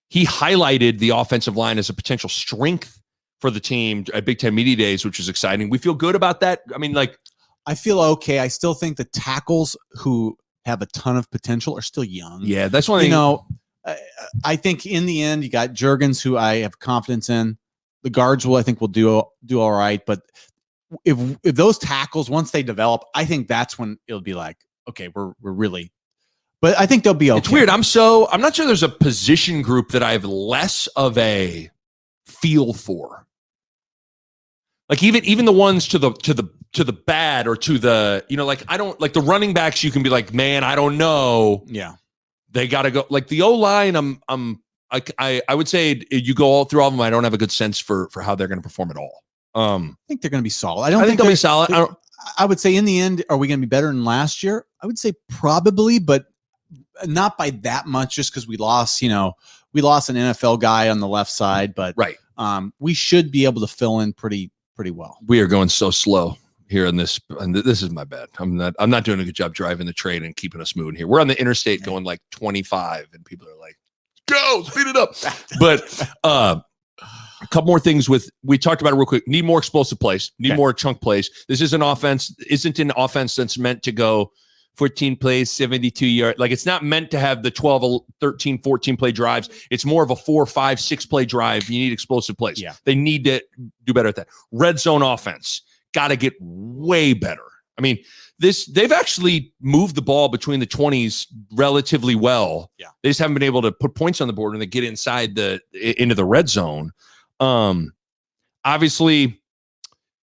he highlighted the offensive line as a potential strength for the team at Big Ten Media Days, which is exciting. We feel good about that. I mean, like, I feel okay. I still think the tackles who have a ton of potential are still young. Yeah, that's one thing. You know, I think in the end, you got Jurgens, who I have confidence in. The guards will do all right. But if those tackles, once they develop, I think that's when it'll be like, okay, we're really. But I think they'll be okay. It's weird. I'm not sure there's a position group that I have less of a feel for. Like even the ones to the bad or to the, like I don't like the running backs. You can be like, man, I don't know. Yeah, they got to go. Like the O-line, I would say you go all through all of them. I don't have a good sense for how they're going to perform at all. I think they're going to be solid. I think they'll be solid. I would say in the end, are we going to be better than last year? I would say probably, but not by that much. Just because we lost an NFL guy on the left side, but right. We should be able to fill in pretty well. We are going so slow here in this, and this is my bad. I'm not doing a good job driving the train and keeping us moving here. We're on the interstate going like 25, and people are like, "Go, speed it up!" But a couple more things we talked about it real quick. Need more explosive plays. Need more chunk plays. This isn't an offense that's meant to go 14 plays, 72 yards. Like it's not meant to have the 12, 13, 14 play drives. It's more of a 4, 5, 6 play drive. You need explosive plays. Yeah. They need to do better at that. Red zone offense got to get way better. I mean, they've actually moved the ball between the 20s relatively well. Yeah. They just haven't been able to put points on the board when they get into the red zone. Obviously,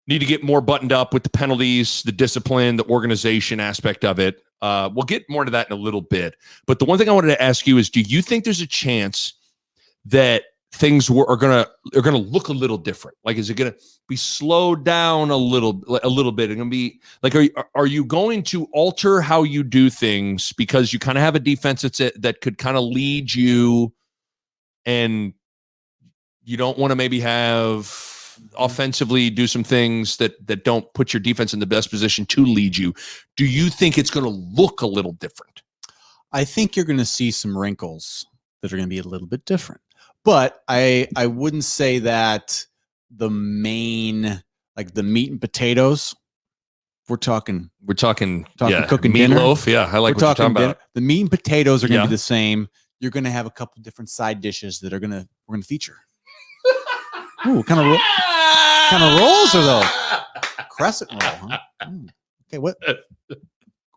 need to get more buttoned up with the penalties, the discipline, the organization aspect of it. We'll get more to that in a little bit. But the one thing I wanted to ask you is, do you think there's a chance that things are gonna look a little different? Like, is it gonna be slowed down a little bit? It's gonna be like, are you going to alter how you do things because you kind of have a defense that could kind of lead you, and you don't want to maybe have offensively do some things that don't put your defense in the best position to lead you? Do you think it's going to look a little different? I think you're going to see some wrinkles that are going to be a little bit different, but I wouldn't say that the main, like the meat and potatoes, we're talking cooking meatloaf. Dinner. Yeah, I like what you're talking about. The meat and potatoes are going to be the same. You're going to have a couple different side dishes that we're going to feature. Ooh, what kind of rolls are those? Crescent roll, huh? Okay, what?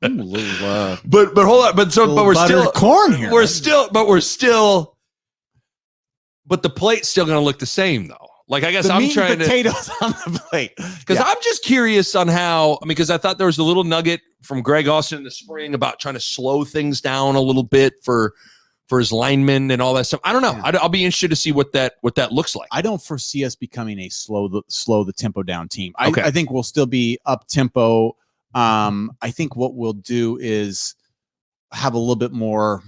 Ooh, little, but hold on, but we're still corn here. But the plate's still going to look the same though. Like, I guess The I'm meat trying and potatoes on the plate. because I'm just curious on how, I mean, because I thought there was a little nugget from Greg Austin in the spring about trying to slow things down a little bit for his linemen and all that stuff. I don't know. Yeah. I'll be interested to see what that looks like. I don't foresee us becoming a slow the tempo down team. Okay. I think we'll still be up tempo. I think what we'll do is have a little bit more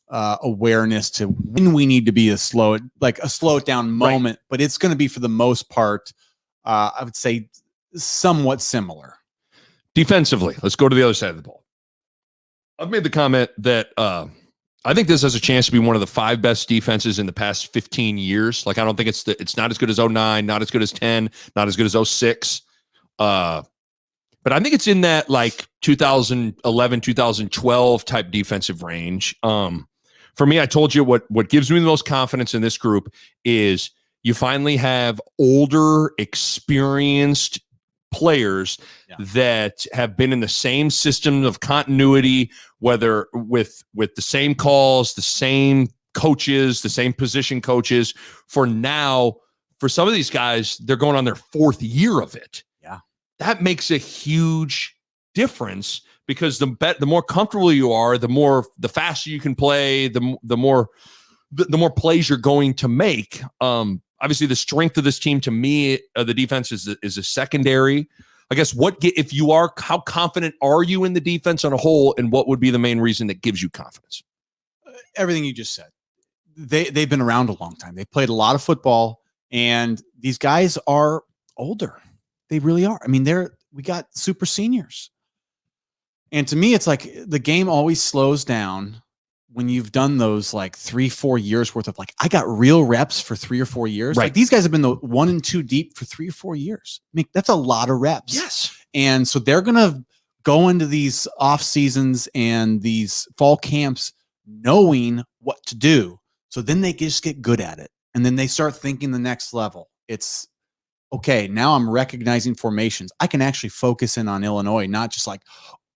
awareness to when we need to be a slow it down moment, but it's going to be for the most part, I would say somewhat similar. Defensively, let's go to the other side of the ball. I've made the comment that I think this has a chance to be one of the 5 best defenses in the past 15 years. Like, I don't think it's not as good as 09, not as good as 10, not as good as 06. But I think it's in that like 2011, 2012 type defensive range. For me, I told you what gives me the most confidence in this group is you finally have older, experienced players that have been in the same system of continuity, whether with the same calls, the same coaches, the same position coaches. For some of these guys, they're going on their 4th year of it. Yeah, that makes a huge difference because the more comfortable you are, the faster you can play, the more plays you're going to make. Obviously, the strength of this team, to me, the defense is a secondary. I guess how confident are you in the defense on a whole, and what would be the main reason that gives you confidence? Everything you just said. They've been around a long time. They played a lot of football, and these guys are older. They really are. I mean, we got super seniors. And to me, it's like the game always slows down when you've done those like 3-4 years worth of, like, I got real reps for 3 or 4 years. Right. Like, these guys have been the 1 and 2 deep for 3 or 4 years. I mean, that's a lot of reps. Yes. And so they're going to go into these off seasons and these fall camps knowing what to do. So then they just get good at it. And then they start thinking the next level. It's okay. Now I'm recognizing formations. I can actually focus in on Illinois, not just like,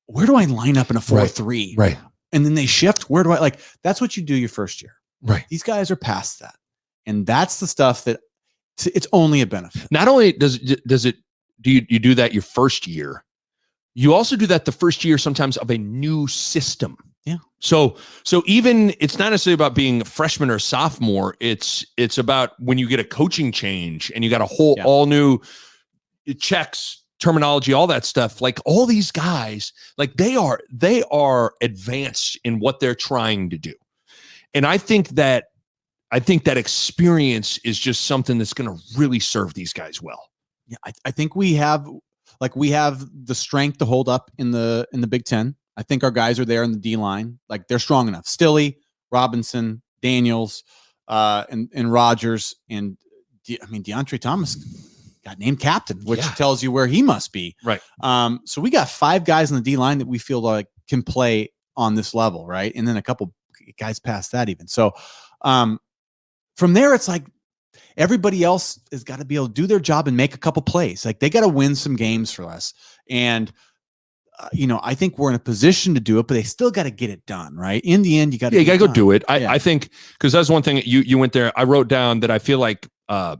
where do I line up in a 4-3? Right. And then they shift. Where do I like? That's what you do your first year. Right. These guys are past that. And that's the stuff that it's only a benefit. Not only do you do that your first year, you also do that the first year sometimes of a new system. Yeah. So even it's not necessarily about being a freshman or sophomore. It's about when you get a coaching change and you got a whole all new checks, terminology, all that stuff. Like, all these guys, like, they are advanced in what they're trying to do. And I think that experience is just something that's going to really serve these guys well. Yeah, I think we have the strength to hold up in the Big Ten. I think our guys are there in the D line. Like, they're strong enough. Stilley, Robinson, Daniels, and Rogers, and DeAndre Thomas got named captain, which tells you where he must be. Right. So we got 5 guys in the D line that we feel like can play on this level, right? And then a couple guys past that even. So from there, it's like everybody else has got to be able to do their job and make a couple plays. Like, they got to win some games for us. And I think we're in a position to do it, but they still got to get it done, right? In the end, you got to go do it. I think, because that's one thing you went there. I wrote down that I feel like a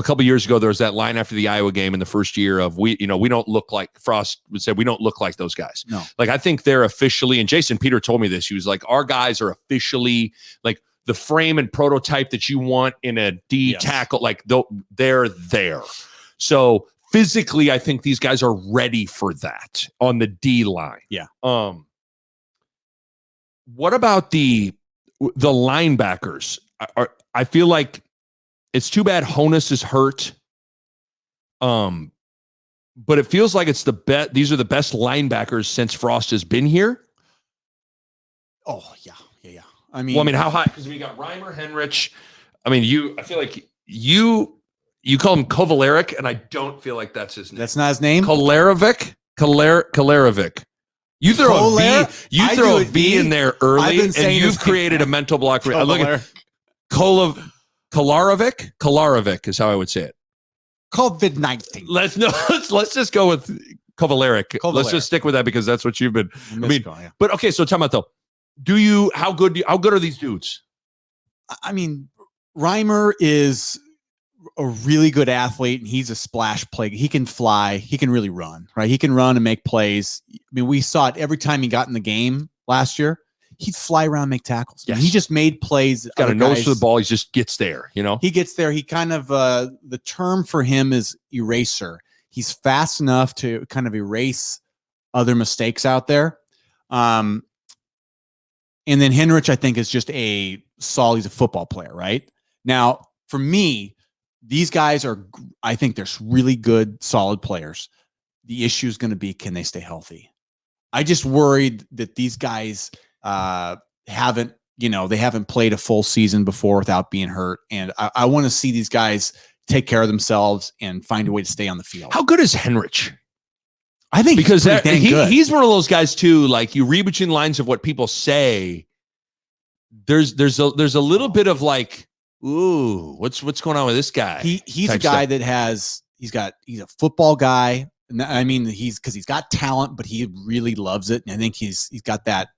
couple of years ago, there was that line after the Iowa game in the first year of we don't look like, Frost would say, we don't look like those guys. No. Like, I think they're officially, and Jason Peter told me this, he was like, our guys are officially like the frame and prototype that you want in a D tackle. Like, they're there. So physically, I think these guys are ready for that on the D line. Yeah. What about the linebackers? I feel like it's too bad Honus is hurt. But it feels like it's these are the best linebackers since Frost has been here. Oh, yeah. How high? Because we got Reimer, Henrich. I feel like you call him Kovaleric, and I don't feel like that's his name. That's not his name? Kolarevic. You throw a V in there early, and you've created a mental block. I look at Kolarevic is how I would say it. COVID-19. Let's just go with Kovaleric. Let's just stick with that because that's what you've been. But okay, so talking about though, how good are these dudes? Reimer is a really good athlete, and he's a splash play. He can fly. He can really run, right? He can run and make plays. I mean, we saw it every time he got in the game last year. He'd fly around, make tackles. Yes. I mean, he just made plays. He's got a nose for the ball. He just gets there, you know? He gets there. He kind of, the term for him is eraser. He's fast enough to kind of erase other mistakes out there. And then Henrich, I think, is just he's a football player, right? Now, for me, these guys I think they're really good, solid players. The issue is going to be, can they stay healthy? I just worried that these guys haven't played a full season before without being hurt. And I want to see these guys take care of themselves and find a way to stay on the field. How good is Henrich? I think because he's one of those guys too. Like, you read between the lines of what people say. There's a little bit of like, ooh, what's going on with this guy? He's a guy that he's a football guy. I mean, he's got talent, but he really loves it. And I think he's got that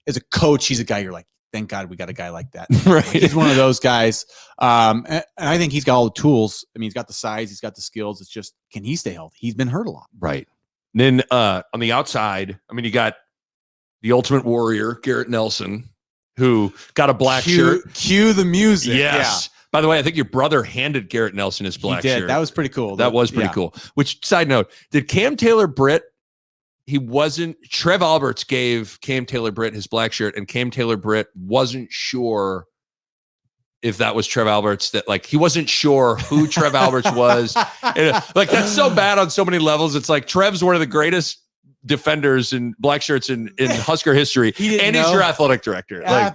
as a coach. He's a guy you're like, thank God we got a guy like that. Right. Like, he's one of those guys. And I think he's got all the tools. I mean, he's got the size, he's got the skills. It's just, can he stay healthy? He's been hurt a lot. Right. And then on the outside, I mean, you got the ultimate warrior, Garrett Nelson, who got a black shirt. Cue the music. Yes. Yeah. By the way, I think your brother handed Garrett Nelson his black shirt. That was pretty cool. That was pretty cool. Which, side note, did Cam Taylor-Britt, Trev Alberts gave Cam Taylor-Britt his black shirt, and Cam Taylor-Britt wasn't sure if that was Trev Alberts, that like, he wasn't sure who Trev Alberts was. And, like, that's so bad on so many levels. It's like, Trev's one of the greatest defenders in black shirts in Husker history, and he's your athletic director. Like,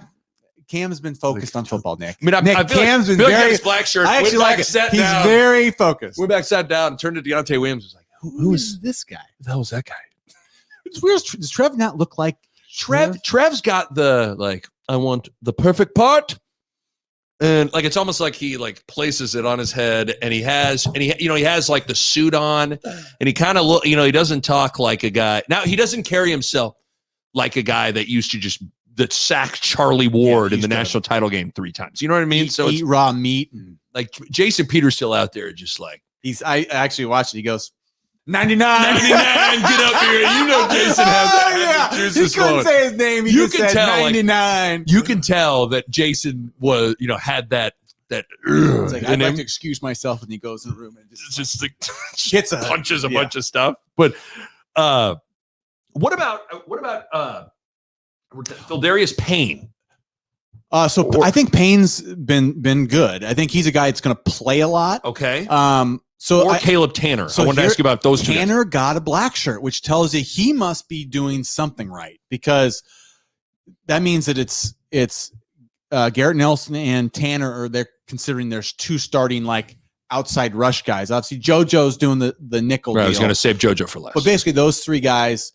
Cam's been focused on football, Nick. I mean, Nick, Cam's been very black shirt. I actually like it. He's down, very focused. Went back, sat down, and turned to Deontay Williams. Was like, who is this guy? Who the hell was that guy? It's weird. Does Trev not look like Trev? Trev's got the, like, I want the perfect part. And like, it's almost like he like places it on his head, and he has like the suit on, and he kind of he doesn't talk like a guy. Now, he doesn't carry himself like a guy that used to that sacked Charlie Ward in the national title game 3 times. You know what I mean? So eat raw meat, and like Jason Peters still out there, just like I actually watched it. He goes 99, get up here. You know, Jason has the he couldn't say his name. He just said 99. You can tell that Jason was, had that. It's like, I'd like to excuse myself, and he goes in the room and just like punches a bunch of stuff. But what about Phildarius Payne? I think Payne's been good. I think he's a guy that's going to play a lot. Okay. Caleb Tanner. So I wanted to ask you about those two. Tanner got a black shirt, which tells you he must be doing something right, because that means that it's Garrett Nelson and Tanner, or they're considering there's 2 starting like outside rush guys. Obviously, JoJo's doing the nickel deal. I was going to save JoJo for last. But basically, those 3 guys,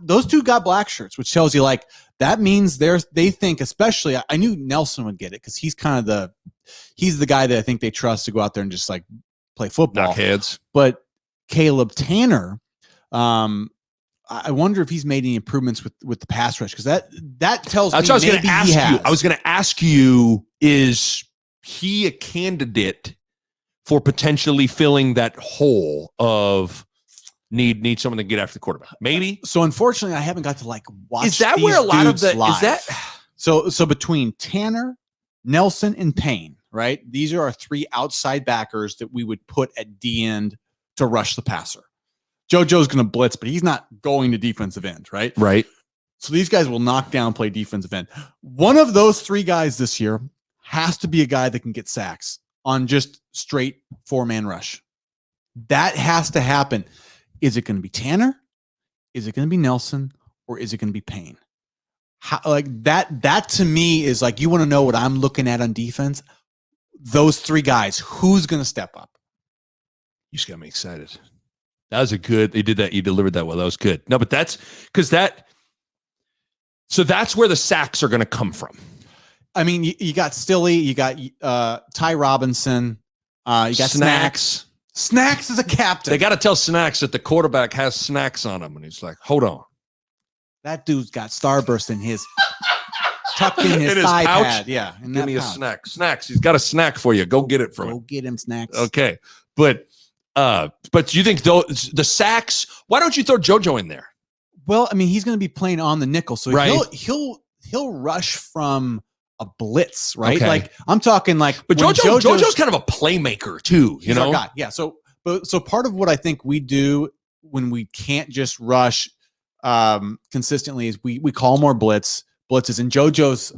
those 2 got black shirts, which tells you like that means they think, especially I knew Nelson would get it because he's kind of he's the guy that I think they trust to go out there and just like play football. Knock heads. But Caleb Tanner, I wonder if he's made any improvements with the pass rush, because that tells me I was maybe he has. I was going to ask you, is he a candidate for potentially filling that hole of need someone to get after the quarterback? Maybe. So unfortunately, I haven't got to like watch. Is that where a lot of the live. Is that so between Tanner, Nelson, and Payne, right? These are our 3 outside backers that we would put at D end to rush the passer. JoJo's going to blitz, but he's not going to defensive end, right? Right. So these guys will knock down, play defensive end. One of those 3 guys this year has to be a guy that can get sacks on just straight 4-man rush. That has to happen. Is it going to be Tanner? Is it going to be Nelson? Or is it going to be Payne? Like that to me is like, you want to know what I'm looking at on defense? Those 3 guys, who's going to step up? You just got me excited. That was they did that. You delivered that well. That was good. No, but that's that's where the sacks are going to come from. I mean, you got Stilley, you got Ty Robinson, you got Snacks. Snacks is a captain. They got to tell Snacks that the quarterback has snacks on him. And he's like, hold on. That dude's got Starburst in his tucked in his thigh pouch? pad. Yeah. Give me a snack. Snacks. He's got a snack for you. Go get it from him. Go get him snacks. Okay. But do you think the sacks, why don't you throw JoJo in there? Well, I mean, he's going to be playing on the nickel, so right. he'll rush from a blitz, right? Okay. Like I'm talking like, but JoJo's kind of a playmaker too, you know? Guy. Yeah. So part of what I think we do when we can't just rush consistently is we call more blitzes, and JoJo's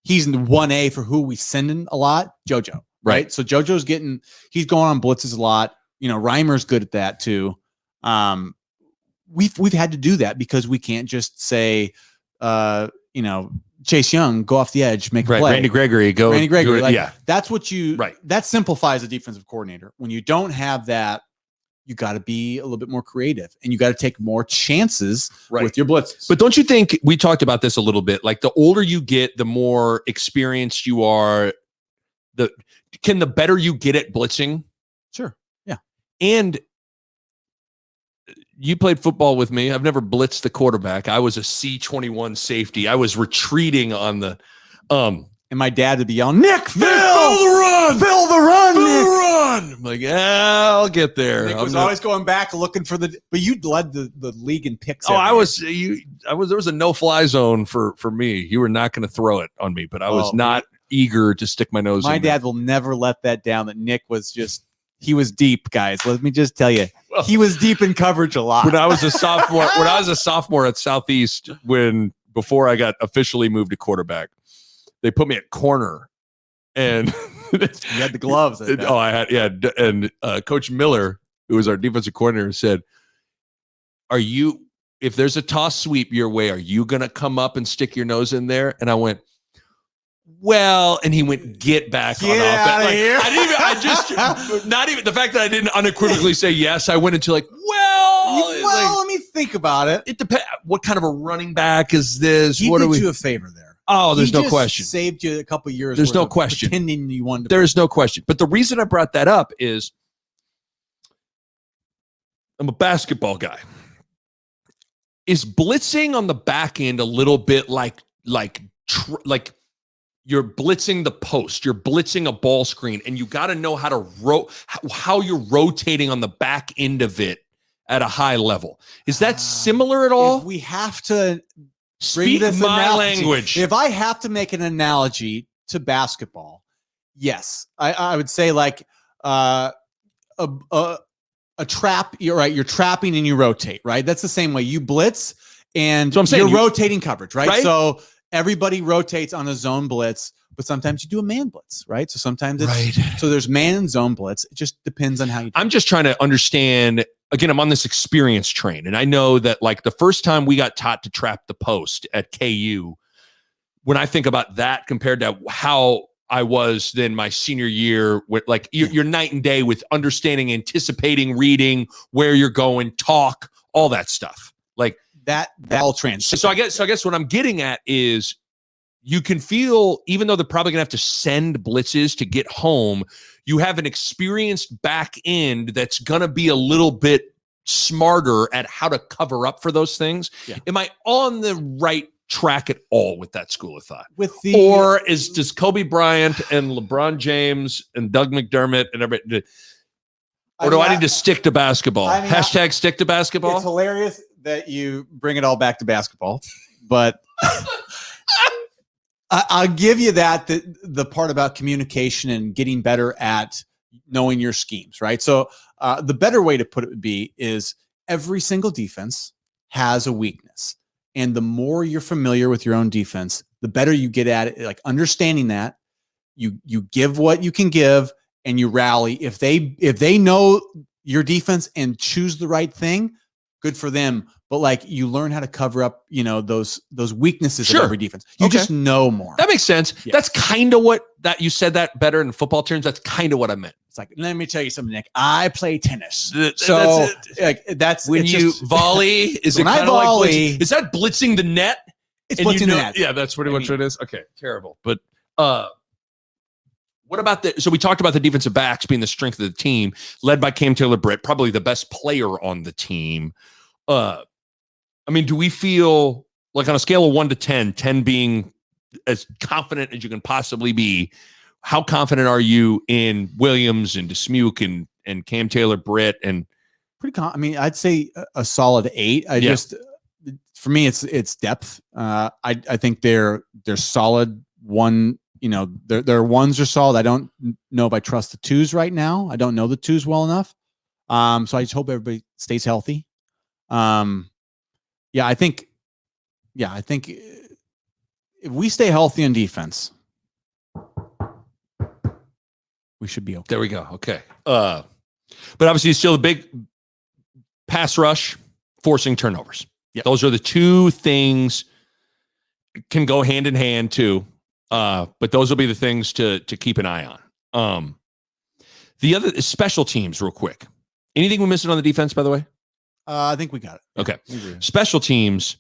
he's in 1A for who we send in a lot. JoJo, right? So JoJo's he's going on blitzes a lot. You know, Reimer's good at that too. We've had to do that because we can't just say, you know, Chase Young, go off the edge, make a play. Randy Gregory, go. Like, yeah. That's what that simplifies a defensive coordinator. When you don't have that, you got to be a little bit more creative and you got to take more chances with your blitzes. But don't you think we talked about this a little bit? Like the older you get, the more experienced you are, the better you get at blitzing. Sure. Yeah. And you played football with me. I've never blitzed the quarterback. I was a C21 safety. I was retreating on the and my dad would be yelling, Nick, fill the run. Fill the run. Fill the run. I'm like, I'll get there. Nick was always going back looking for but you led the league in picks. Oh, there was a no-fly zone for me. You were not going to throw it on me, but I was not eager to stick my nose in. My dad will never let that down, that Nick was he was deep, guys. Let me just tell you, he was deep in coverage a lot. When I was a sophomore at Southeast, before I got officially moved to quarterback, they put me at corner, and you had the gloves. I had, yeah. And Coach Miller, who was our defensive coordinator, said, if there's a toss sweep your way, are you going to come up and stick your nose in there? And I went, well, and he went, get back on offense. Not even the fact that I didn't unequivocally say yes. I went into let me think about it. It depends. What kind of a running back is this? He did you a favor there. Oh, there's no question. Saved you a couple of years. There's no question. Pretending you wanted to. There's no question. But the reason I brought that up is I'm a basketball guy. Is blitzing on the back end a little bit like you're blitzing the post, you're blitzing a ball screen, and you got to know how to how you're rotating on the back end of it at a high level. Is that similar at all? If we have to speak my language. If I have to make an analogy to basketball, yes, I would say like a trap. You're right. You're trapping and you rotate. Right. That's the same way you blitz and you're rotating coverage. Right. So everybody rotates on a zone blitz, but sometimes you do a man blitz, right? So sometimes so there's man and zone blitz. It just depends on how you do it. I'm just trying to understand. Again, I'm on this experience train, and I know that like the first time we got taught to trap the post at KU, when I think about that compared to how I was then my senior year, with like you're night and day with understanding, anticipating, reading, where you're going, talk, all that stuff. Like that all translates. So I guess what I'm getting at is you can feel, even though they're probably gonna have to send blitzes to get home, you have an experienced back end that's gonna be a little bit smarter at how to cover up for those things. Yeah. Am I on the right track at all with that school of thought? Or does Kobe Bryant and LeBron James and Doug McDermott and everybody, or do I need to stick to basketball? Hashtag stick to basketball. It's hilarious that you bring it all back to basketball, but I'll give you that the part about communication and getting better at knowing your schemes, right? So the better way to put it would be is every single defense has a weakness. And the more you're familiar with your own defense, the better you get at it, like understanding that you give what you can give and you rally. If they know your defense and choose the right thing, good for them. But like you learn how to cover up, those weaknesses of every defense. You just know more. That makes sense. Yeah. That's kind of what you said that better in football terms. That's kind of what I meant. It's like, let me tell you something, Nick. I play tennis. So that's when you volley. Is it kind of like blitzing? Is that blitzing the net? It's blitzing the net. Yeah, that's pretty much what it is. Okay, terrible. But what about so we talked about the defensive backs being the strength of the team, led by Cam Taylor-Britt, probably the best player on the team. I mean, do we feel like on a scale of 1 to 10, 10 being as confident as you can possibly be. How confident are you in Williams and Dismuke and Cam Taylor-Britt and I mean, I'd say a solid 8. For me, it's depth. I think they're solid. One, their ones are solid. I don't know if I trust the 2s right now. I don't know the 2s well enough. So I just hope everybody stays healthy. I think if we stay healthy on defense, we should be okay. There we go. Okay. But obviously it's still a big pass rush, forcing turnovers. Yep. Those are the 2 things, can go hand in hand too. But those will be the things to keep an eye on. The other is special teams real quick. Anything we're missing on the defense, by the way? I think we got it. Okay. Special teams.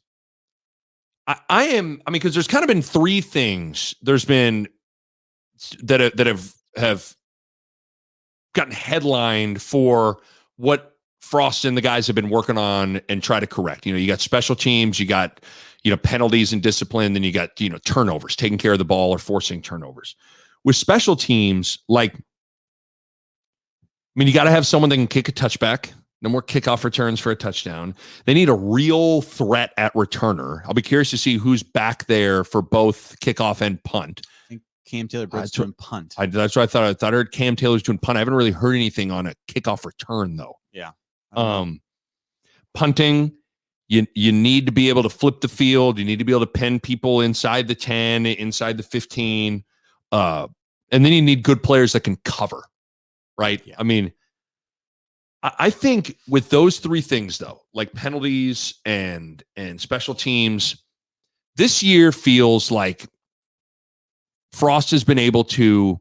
Because there's kind of been 3 things there's been that have gotten headlined for what Frost and the guys have been working on and try to correct. You got special teams, you got, penalties and discipline, then you got, turnovers, taking care of the ball or forcing turnovers. With special teams, you got to have someone that can kick a touchback. No more kickoff returns for a touchdown. They need a real threat at returner. I'll be curious to see who's back there for both kickoff and punt. I think Cam Taylor-Britt's doing punt. That's what I thought. I heard Cam Taylor's doing punt. I haven't really heard anything on a kickoff return, though. Yeah. Punting, you need to be able to flip the field. You need to be able to pin people inside the 10, inside the 15. And then you need good players that can cover, right? Yeah. I think with those 3 things, though, like penalties and special teams, this year feels like Frost has been able to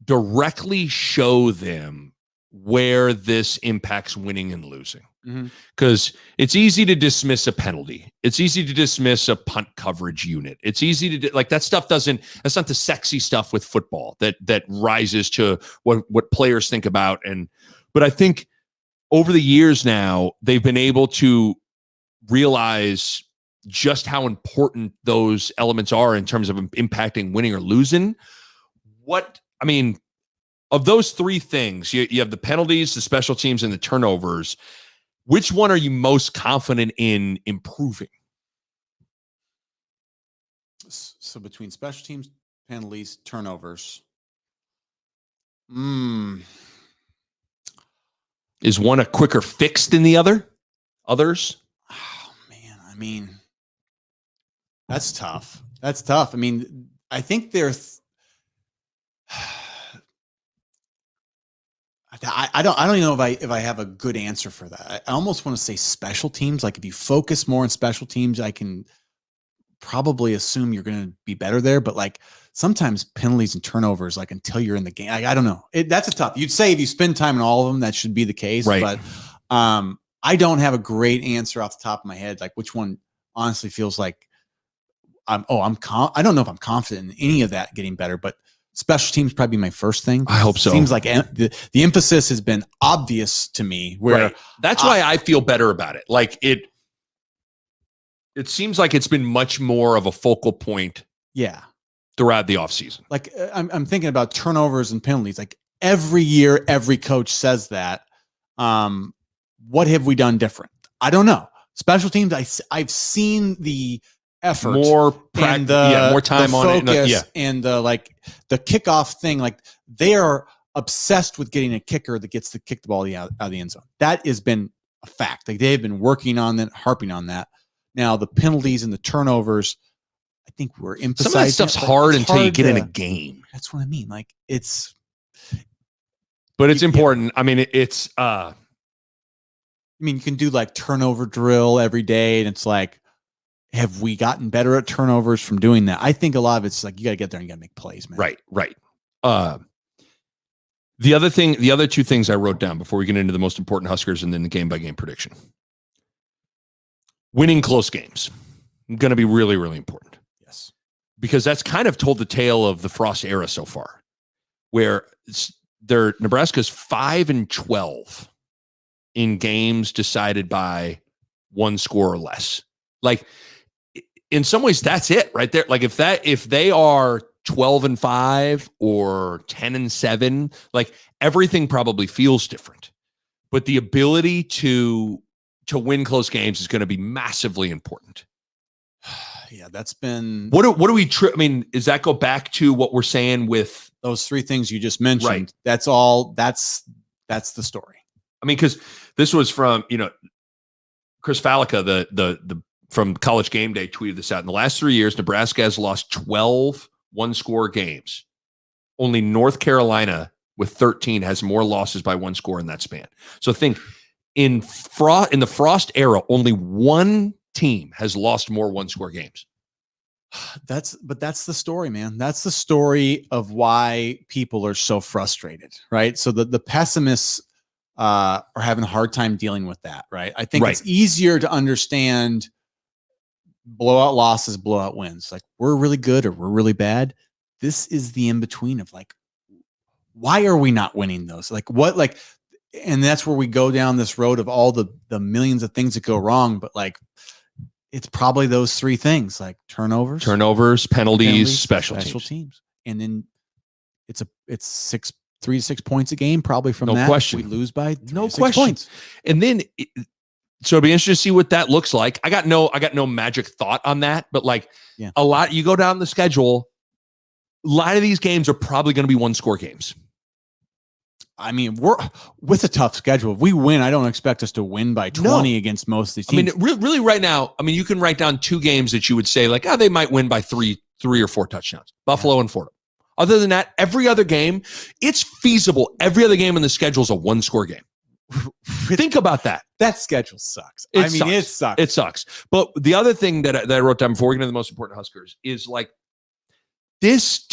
directly show them where this impacts winning and losing. Because it's easy to dismiss a penalty. It's easy to dismiss a punt coverage unit. It's easy to that stuff that's not the sexy stuff with football that rises to what players think about. But I think over the years now, they've been able to realize just how important those elements are in terms of impacting winning or losing. Of those 3 things, you have the penalties, the special teams, and the turnovers. Which one are you most confident in improving? So between special teams, penalties, turnovers. Is one a quicker fix than the other? Others? Oh, man. That's tough. I think there's... I don't even know if I have a good answer for that. I almost want to say special teams. Like if you focus more on special teams, I can probably assume you're going to be better there. But sometimes penalties and turnovers, until you're in the game, I don't know. That's a tough. You'd say if you spend time in all of them, that should be the case. Right. But I don't have a great answer off the top of my head. Which one honestly feels like I don't know if I'm confident in any of that getting better, but special teams probably my first thing. I hope so. Seems like the emphasis has been obvious to me. Where That's why I feel better about it. It seems like it's been much more of a focal point. Yeah. Throughout the offseason. I'm thinking about turnovers and penalties. Every year, every coach says that. What have we done different? I don't know. Special teams, I've seen the effort, more practice, more time on it, and the kickoff thing. They are obsessed with getting a kicker that gets to kick the ball out of the end zone. That has been a fact. They've been working on that, harping on that. Now the penalties and the turnovers, I think we're emphasizing. Some of that stuff's hard until you get in a game. That's what I mean. It's important. It's. You can do turnover drill every day, and it's have we gotten better at turnovers from doing that? I think a lot of it's you got to get there and you got to make plays, man. Right. The other 2 things I wrote down before we get into the most important Huskers and then the game-by-game prediction. Winning close games going to be really, really important. Yes. Because that's kind of told the tale of the Frost era so far, where Nebraska's 5-12 in games decided by 1 score or less. in some ways, that's it right there. Like if they are 12-5 or 10-7, like everything probably feels different. But the ability to win close games is going to be massively important. Yeah, that's been what do we I mean, does that go back to what we're saying with those three things you just mentioned? Right. That's all. That's the story. I mean, because this was from Chris Falica, the from College Game Day, tweeted this out. In the last 3 years, Nebraska has lost 12 one-score games. Only North Carolina with 13 has more losses by one score in that span. So think in the Frost era, only one team has lost more one-score games. That's the story, man. That's the story of why people are so frustrated, right? So the pessimists are having a hard time dealing with that, right? I think it's easier to understand blowout losses, blowout wins. Like we're really good or we're really bad. This is the in-between of like, why are we not winning those? Like what, like, and that's where we go down this road of all the millions of things that go wrong. But like, it's probably those three things, like turnovers, penalties, special teams. And then it's 3 to 6 points a game, probably from no that. question. We lose by no 6 question. points. And then so it'll be interesting to see what that looks like. I got no magic thought on that, but like a lot, you go down the schedule, a lot of these games are probably going to be one-score games. I mean, we're with a tough schedule. If we win, I don't expect us to win by 20 against most of these teams. I mean, really right now, I mean, you can write down 2 games that you would say like, they might win by three or 4 touchdowns, Buffalo and Fordham. Other than that, every other game, it's feasible. Every other game in the schedule is a one-score game. Think about that. That schedule sucks. It sucks. It sucks. But the other thing that I wrote down before we get into the most important Huskers is like this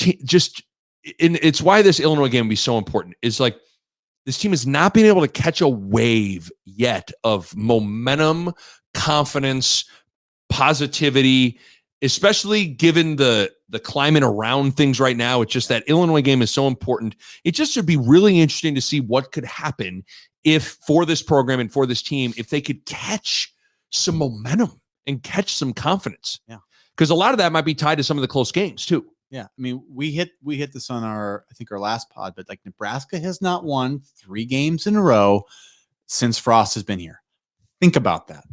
and it's why this Illinois game will be so important, is like this team has not been able to catch a wave yet of momentum, confidence, positivity, especially given the climate around things right now. It's just that Illinois game is so important. It just should be really interesting to see what could happen if for this program and for this team, if they could catch some momentum and catch some confidence. Yeah. Because a lot of that might be tied to some of the close games too. Yeah. I mean, we hit this on our last pod, but like Nebraska has not won 3 games in a row since Frost has been here. Think about that.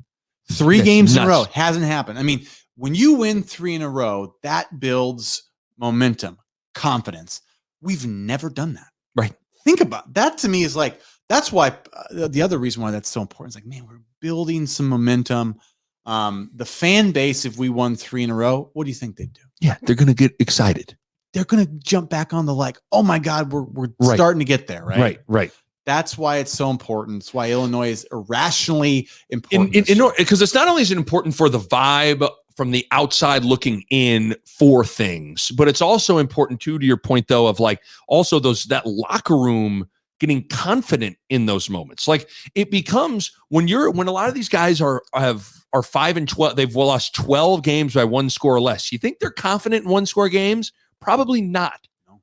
3 games in a row hasn't happened. I mean, when you win 3 in a row, that builds momentum, confidence. We've never done that. Right. Think about that. To me is like, that's why the other reason why that's so important is like, man, we're building some momentum. The fan base, if we won 3 in a row, what do you think they'd do? Yeah, they're going to get excited. They're going to jump back on the like, oh my God, we're starting to get there, right? Right. That's why it's so important. It's why Illinois is irrationally important. Because it's not only is it important for the vibe from the outside looking in for things, but it's also important too, to your point though, of like also that locker room getting confident in those moments. Like it becomes when a lot of these guys are 5-12, they've lost 12 games by 1 score or less. You think they're confident in 1-score games? Probably not. No.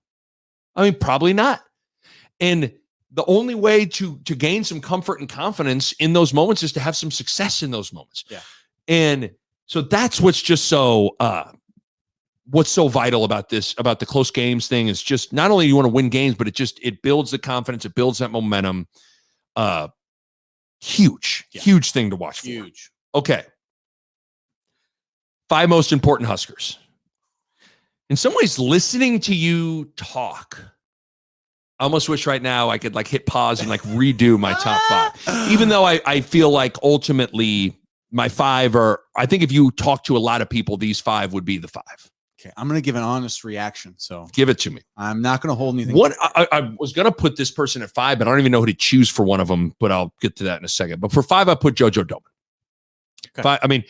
I mean, probably not. And the only way to gain some comfort and confidence in those moments is to have some success in those moments. Yeah. And so that's what's just so what's so vital about this, about the close games thing, is just not only you want to win games, but it builds the confidence, it builds that momentum. Huge thing to watch for. Huge. Okay. 5 most important Huskers. In some ways, listening to you talk, I almost wish right now I could like hit pause and like redo my top 5. Even though I feel like ultimately my 5 are, I think if you talk to a lot of people, these 5 would be the 5. Okay, I'm going to give an honest reaction. So give it to me. I'm not going to hold anything. What I was going to put this person at 5, but I don't even know who to choose for one of them. But I'll get to that in a second. But for 5, I put JoJo Domann. Okay. 5, I mean,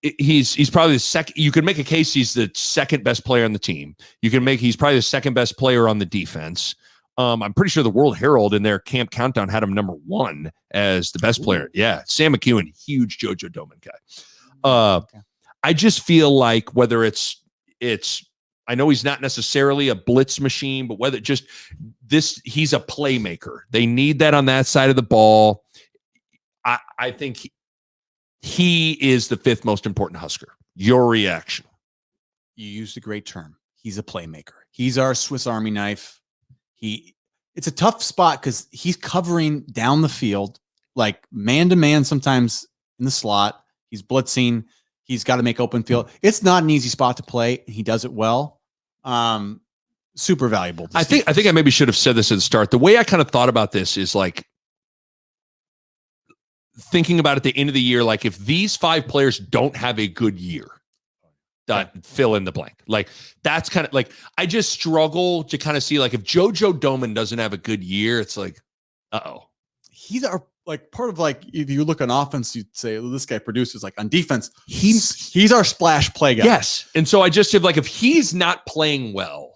he's probably the second. You could make a case he's the second best player on the team. He's probably the second best player on the defense. I'm pretty sure the World Herald in their camp countdown had him number 1 as the best player. Yeah, Sam McEwen, huge JoJo Domann guy. Okay. I just feel like whether it's I know he's not necessarily a blitz machine, but whether just he's a playmaker. They need that on that side of the ball. I think he is the 5th most important Husker. Your reaction. You used a great term. He's a playmaker. He's our Swiss Army knife. It's a tough spot because he's covering down the field, like man to man, sometimes in the slot. He's blitzing. He's got to make open field. It's not an easy spot to play. And he does it well. Super valuable. I think I maybe should have said this at the start. The way I kind of thought about this is like thinking about at the end of the year, like if these 5 players don't have a good year, fill in the blank. Like that's kind of like I just struggle to kind of see like if JoJo Doman doesn't have a good year, it's like, he's our like part of like if you look on offense, you'd say well, this guy produces. Like on defense, he's our splash play guy. Yes, and so I just have like if he's not playing well,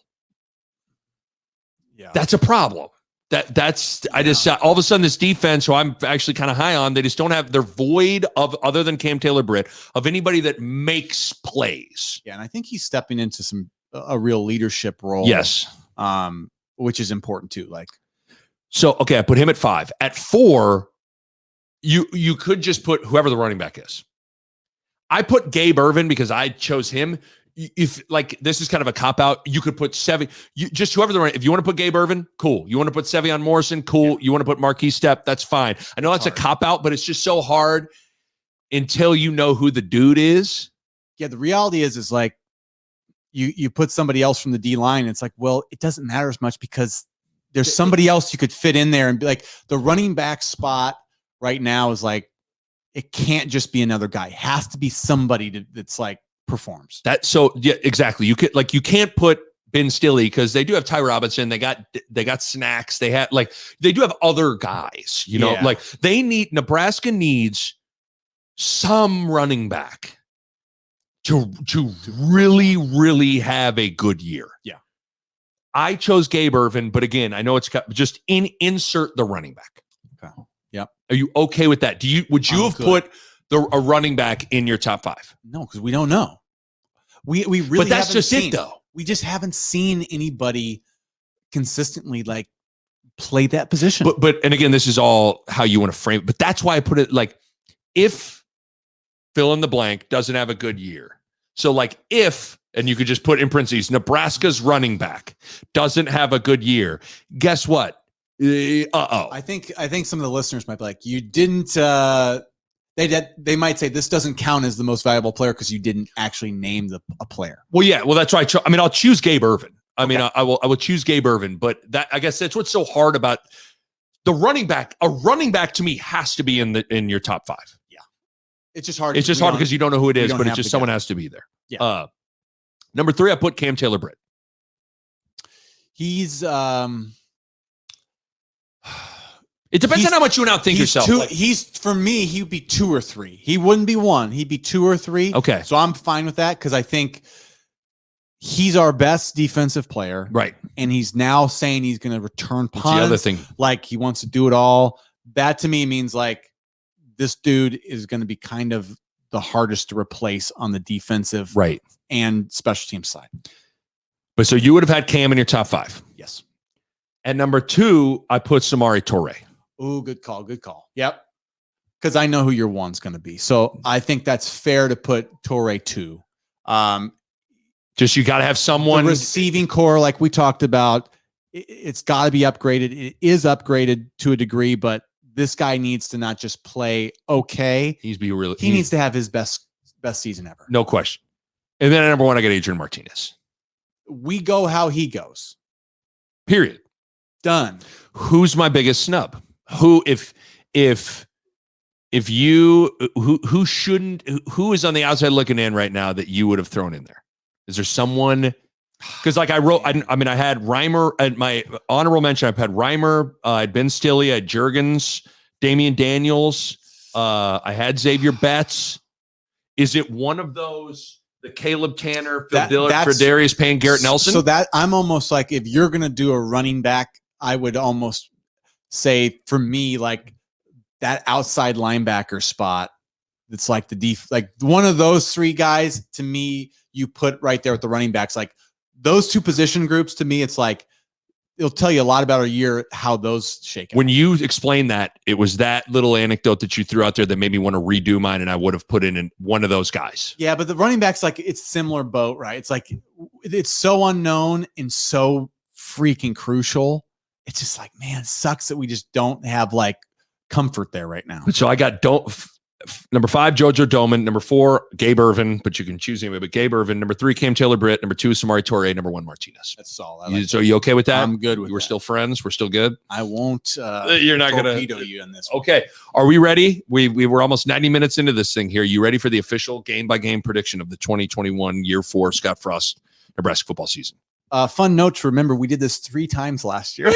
that's a problem. I just all of a sudden this defense, who I'm actually kind of high on, they just don't have, they're void of, other than Cam Taylor-Britt, of anybody that makes plays. Yeah, and I think he's stepping into a real leadership role. Yes, which is important too. Like, so okay, I put him at 5. At 4, you could just put whoever the running back is. I put Gabe Ervin because I chose him. If like this is kind of a cop out, you could put just whoever the right. If you want to put Gabe Ervin, cool. You want to put Sevion Morrison, cool. You want to put Marquise Stepp, that's fine. I know that's a cop out, but it's just so hard until you know who the dude is. Yeah, the reality is like you put somebody else from the D line. It's like, well, it doesn't matter as much because there's somebody else you could fit in there and be like the running back spot right now is like it can't just be another guy. It has to be somebody that's like performs. That so yeah, exactly. You can't put Ben Stilley because they do have Ty Robinson. They got Snacks. They do have other guys. You know, like Nebraska needs some running back to really, really have a good year. Yeah. I chose Gabe Ervin, but again, I know it's just insert the running back. Okay. Yep. Are you okay with that? Would you have put a running back in your top 5? No, because we don't know. We really, but that's just it though. We just haven't seen anybody consistently like play that position. But and again, this is all how you want to frame it. But that's why I put it like if fill in the blank doesn't have a good year. So like if, and you could just put in parentheses, Nebraska's running back doesn't have a good year. Guess what? I think some of the listeners might be like, you didn't. They might say this doesn't count as the most valuable player because you didn't actually name a player. Well, yeah, well that's right. I mean, I'll choose Gabe Ervin. I mean, I will choose Gabe Ervin, but that I guess that's what's so hard about the running back. A running back to me has to be in your top 5. Yeah, it's just hard. It's just hard because you don't know who it is, but it's just someone has to be there. Yeah. Number 3, I put Cam Taylor-Britt. He's it depends on how much you now think yourself. For me, he'd be 2 or 3. He wouldn't be 1. He'd be 2 or 3. Okay. So I'm fine with that because I think he's our best defensive player. Right. And he's now saying he's going to return punts. That's the other thing. Like he wants to do it all. That to me means like this dude is going to be kind of the hardest to replace on the defensive and special team side. But so you would have had Cam in your top 5. Yes. At number 2, I put Samori Toure. Oh, good call. Good call. Yep. Because I know who your 1's going to be. So I think that's fair to put Toure 2. Just you got to have someone. The receiving core, like we talked about, it's got to be upgraded. It is upgraded to a degree, but this guy needs to not just play okay. He needs to have his best season ever. No question. And then at number 1, I got Adrian Martinez. We go how he goes. Period. Done. Who's my biggest snub? Who is on the outside looking in right now that you would have thrown in there? Is there someone? Because like I had Reimer at my honorable mention. I've had Reimer, I had Ben Stilley, I had Juergens, Damian Daniels. I had Xavier Betts. Is it one of those? The Caleb Tanner, Phil Dillard, Fredarius Payne, Garrett Nelson? So that I'm almost like if you're going to do a running back, I would almost say for me, like that outside linebacker spot, it's like like one of those 3 guys to me, you put right there with the running backs, like those 2 position groups to me, it's like it'll tell you a lot about our year, how those shake out. When you explained that, it was that little anecdote that you threw out there that made me want to redo mine, and I would have put in one of those guys. Yeah, but the running back's like, it's similar boat, right? It's like, it's so unknown and so freaking crucial. It's just like, man, it sucks that we just don't have like comfort there right now. So I got number 5, Jojo Doman. Number 4, Gabe Irvin, but you can choose anyway. But Gabe Irvin. Number 3, Cam Taylor-Britt. Number 2, Samari Toure. Number 1, Martinez. That's solid. So you okay with that? I'm good with We're that. still friends. We're still good. I won't. You're not gonna torpedo you in this one. Okay. Are we ready? We were almost 90 minutes into this thing here. You ready for the official game-by-game prediction of the 2021 Year 4 Scott Frost Nebraska football season? Fun note to remember, we did this 3 times last year.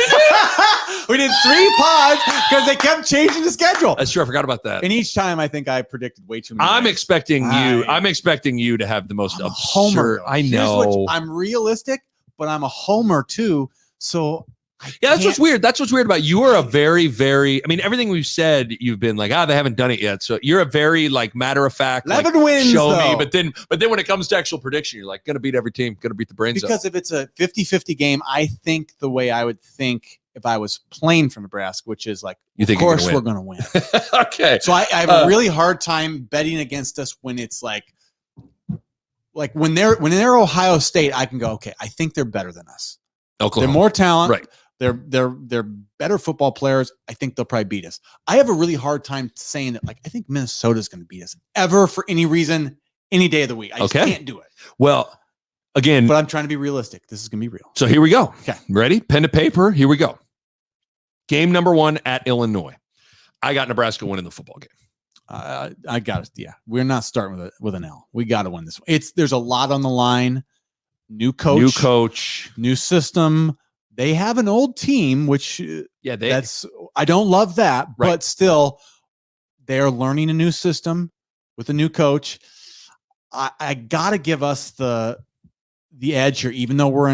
We did 3 pods because they kept changing the schedule. That's true. I forgot about that. And each time I think I predicted way too many. I'm expecting you to have the most I'm a absurd. homer. I Here's know. I'm realistic, but I'm a homer too. So That's what's weird. That's what's weird about you. Are a very, very. I mean, everything we've said, you've been like, they haven't done it yet. So you're a very like matter of fact. 11 wins. Show though. me. But then when it comes to actual prediction, you're like, gonna beat every team, gonna beat the brains out. Because if it's a 50-50 game, I think the way I would think if I was playing for Nebraska, which is like, You think of course you're we're going to win. Okay. So I have a really hard time betting against us when it's like when they're Ohio State, I can go, okay, I think they're better than us. Oklahoma. They're more talent. Right. They're better football players. I think they'll probably beat us. I have a really hard time saying that, like, I think Minnesota's going to beat us ever for any reason, any day of the week. I just can't do it. Well, again, But I'm trying to be realistic. This is going to be real. so here we go. Okay. Ready? Pen to paper. Here we go. Game number 1 at Illinois. I got Nebraska winning the football game. I got it. Yeah. We're not starting with an L. We got to win this one. There's a lot on the line. New coach, new system. They have an old team, which I don't love that, Right. but still they're learning a new system with a new coach. I got to give us the edge here, even though we're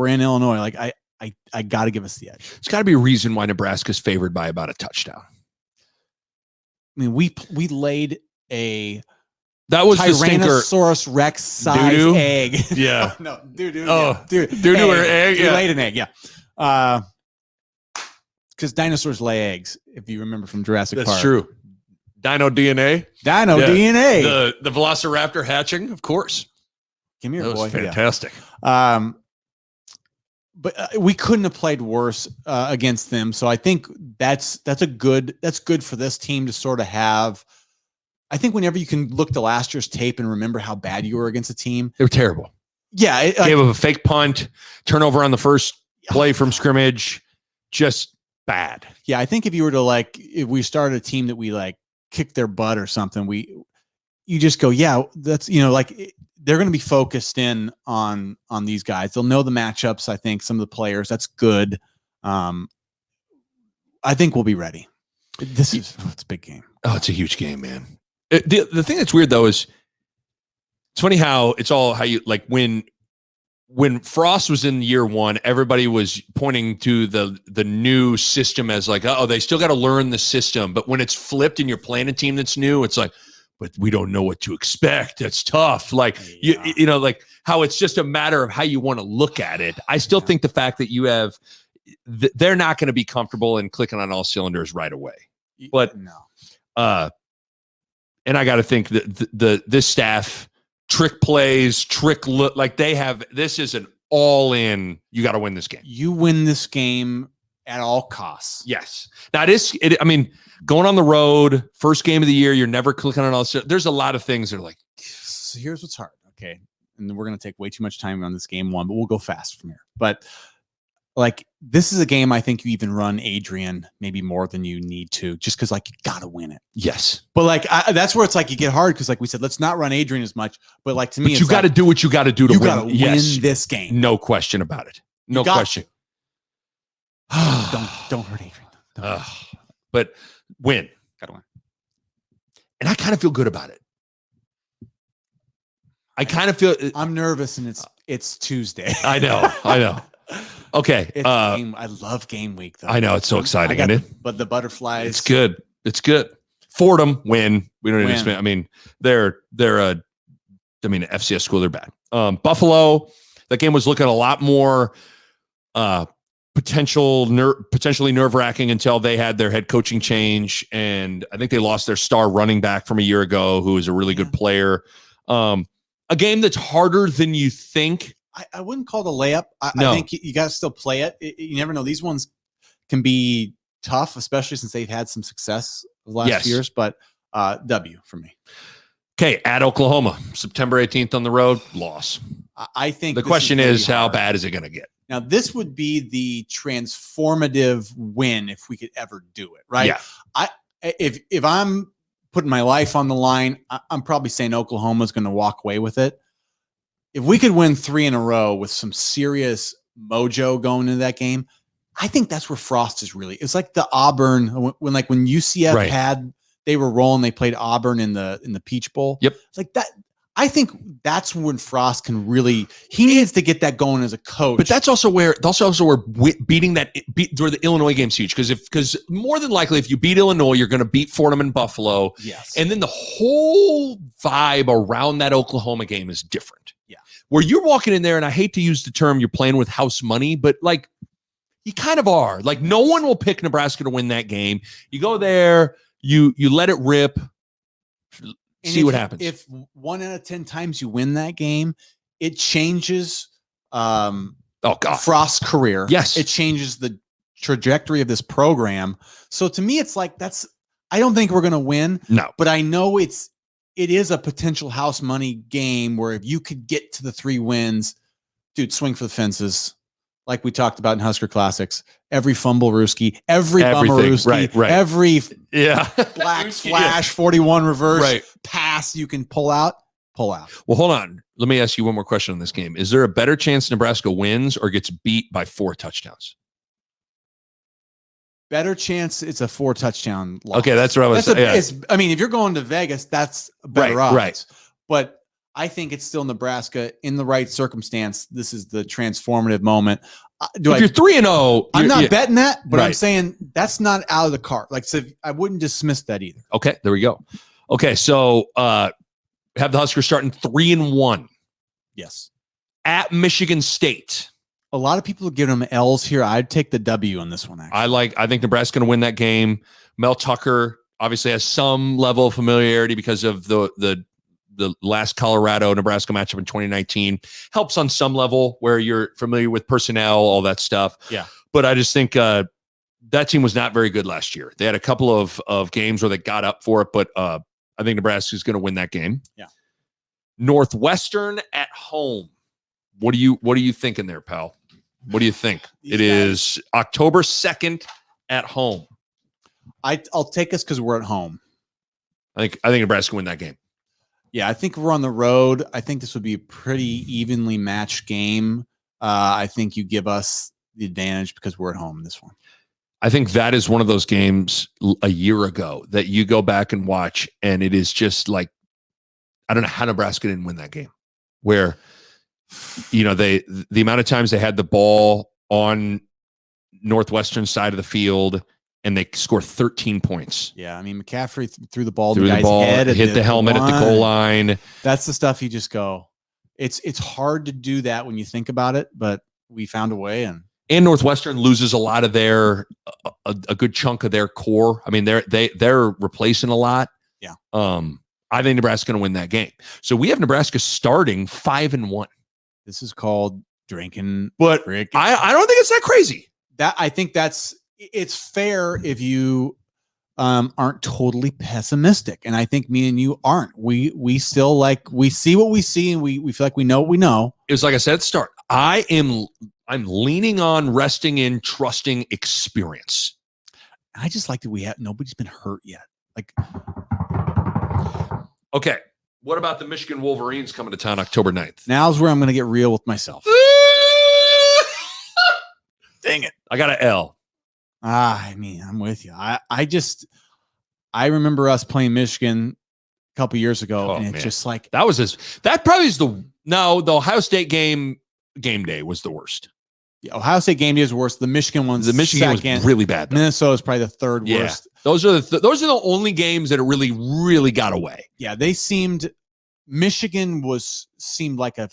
in Illinois. Like I got to give us the edge. It's got to be a reason why Nebraska's favored by about a touchdown. I mean, we laid a That was the stinker. Tyrannosaurus Rex size Doo-doo? egg. Yeah. No, doo-doo. Oh, yeah. doo-doo or egg, We yeah. laid an egg, yeah. Because dinosaurs lay eggs, if you remember from Jurassic Park. That's true. Dino DNA. Dino Yeah. DNA. The Velociraptor hatching, of course. Give me your That was boy. fantastic. Yeah. But we couldn't have played worse against them. So I think that's good for this team to sort of have. I think whenever you can look to last year's tape and remember how bad you were against a team. They were terrible. Yeah. Gave up a fake punt, turnover on the first play from scrimmage. Just bad. Yeah. I think if you were to if we started a team that we kicked their butt or something, you just go, yeah, that's, they're going to be focused in on these guys. They'll know the matchups. I think some of the players, that's good. I think we'll be ready. It's a big game. Oh, it's a huge game, man. The thing that's weird though is it's funny how it's all how you like when Frost was in year 1, everybody was pointing to the new system as like, oh, they still got to learn the system. But when it's flipped and you're playing a team that's new, it's like, but we don't know what to expect. It's tough. Like you know, like how it's just a matter of how you want to look at it. I still think the fact that you have, they're not going to be comfortable in clicking on all cylinders right away. But no. And I got to think that this staff trick plays, like they have. This is an all in. You got to win this game. You win this game at all costs. Yes. Now I mean, going on the road, first game of the year, you're never clicking on all. There's a lot of things that are like. So here's what's hard. Okay, and we're gonna take way too much time on this game 1, but we'll go fast from here. But this is a game I think you even run Adrian maybe more than you need to, just because you gotta win it. Yes. But that's where it's you get hard because we said, let's not run Adrian as much. But to me, you got to do what you got to do to win. Gotta win this game. No question about it. No question. Don't hurt Adrian. But win. Gotta win. And I kind of feel good about it. I kind of feel. I'm nervous, and it's Tuesday. I know. Okay. I love game week though. I know it's so exciting, isn't it? But the butterflies. It's good. Fordham win. We don't even. I mean, they're a. I mean, FCS school. They're bad. Buffalo. That game was looking a lot more potentially nerve-wracking until they had their head coaching change, and I think they lost their star running back from a year ago, who is a really good player. A game that's harder than you think. I wouldn't call it a layup. I think you got to still play it. You never know. These ones can be tough, especially since they've had some success the last few years. But W for me. Okay, at Oklahoma, September 18th on the road, loss. I think the question is how bad is it going to get? Now, this would be the transformative win if we could ever do it, right? Yeah. If I'm putting my life on the line, I'm probably saying Oklahoma's going to walk away with it. If we could win 3 in a row with some serious mojo going into that game, I think that's where Frost is really. It's like the Auburn when UCF they were rolling. They played Auburn in the Peach Bowl. Yep, it's like that. I think that's when Frost can really. He needs to get that going as a coach. But that's also where beating where the Illinois game's huge, because more than likely if you beat Illinois, you're going to beat Fordham and Buffalo. Yes, and then the whole vibe around that Oklahoma game is different. Yeah, where you're walking in there, and I hate to use the term you're playing with house money, but like you kind of are. Like no one will pick Nebraska to win that game. You go there, you let it rip. See what happens. If 1 out of 10 times you win that game, it changes Frost's career. Yes. It changes the trajectory of this program. So to me, it's like I don't think we're going to win. No. But I know it is a potential house money game where if you could get to the 3 wins, dude, swing for the fences. Like we talked about in Husker Classics, every fumble Rooski, every bummer Rooski, every black flash 41 reverse pass you can pull out. Well, hold on. Let me ask you one more question on this game. Is there a better chance Nebraska wins or gets beat by 4 touchdowns? Better chance it's a 4 touchdown loss. Okay, that's what I was saying. I mean, if you're going to Vegas, that's better odds. Right. But I think it's still Nebraska in the right circumstance. This is the transformative moment. If you're 3-0, I'm not betting that, but I'm saying that's not out of the cart. Like, so I wouldn't dismiss that either. Okay, there we go. Okay, so have the Huskers starting 3-1. Yes. At Michigan State. A lot of people give them L's here. I'd take the W on this one. Actually. I think Nebraska's going to win that game. Mel Tucker obviously has some level of familiarity because of the last Colorado-Nebraska matchup in 2019. Helps on some level where you're familiar with personnel, all that stuff. Yeah. But I just think that team was not very good last year. They had a couple of games where they got up for it, but I think Nebraska is going to win that game. Yeah. Northwestern at home. What are you thinking there, pal? What do you think? It is October 2nd at home. I'll take us because we're at home. I think Nebraska win that game. Yeah, I think we're on the road. I think this would be a pretty evenly matched game. I think you give us the advantage because we're at home in this one. I think that is one of those games a year ago that you go back and watch, and it is just like, I don't know how Nebraska didn't win that game. Where, the amount of times they had the ball on Northwestern side of the field and they score 13 points. Yeah, I mean, McCaffrey threw the ball, head, hit the helmet at the goal line. That's the stuff you just go. It's hard to do that when you think about it, but we found a way. And Northwestern loses a lot of their a good chunk of their core. I mean, they're replacing a lot. Yeah. I think Nebraska's going to win that game. So we have Nebraska starting 5-1. This is called drinking, but I don't think it's that crazy. I think it's fair if you aren't totally pessimistic, and I think me and you aren't. We still we see what we see, and we feel like we know what we know. It was like I said at the start. I'm leaning on, resting in, trusting experience. I just like that nobody's been hurt yet. Like, okay, what about the Michigan Wolverines coming to town October 9th? Now's where I'm going to get real with myself. Dang it! I got an L. I mean, I'm with you. I remember us playing Michigan a couple years ago, and it's just like that probably is the Ohio State game day was the worst. Yeah, Ohio State game day is worse. The Michigan one's second. Game was really bad. Minnesota is probably the third worst. Those are the only games that really, really got away. Yeah, Michigan seemed like a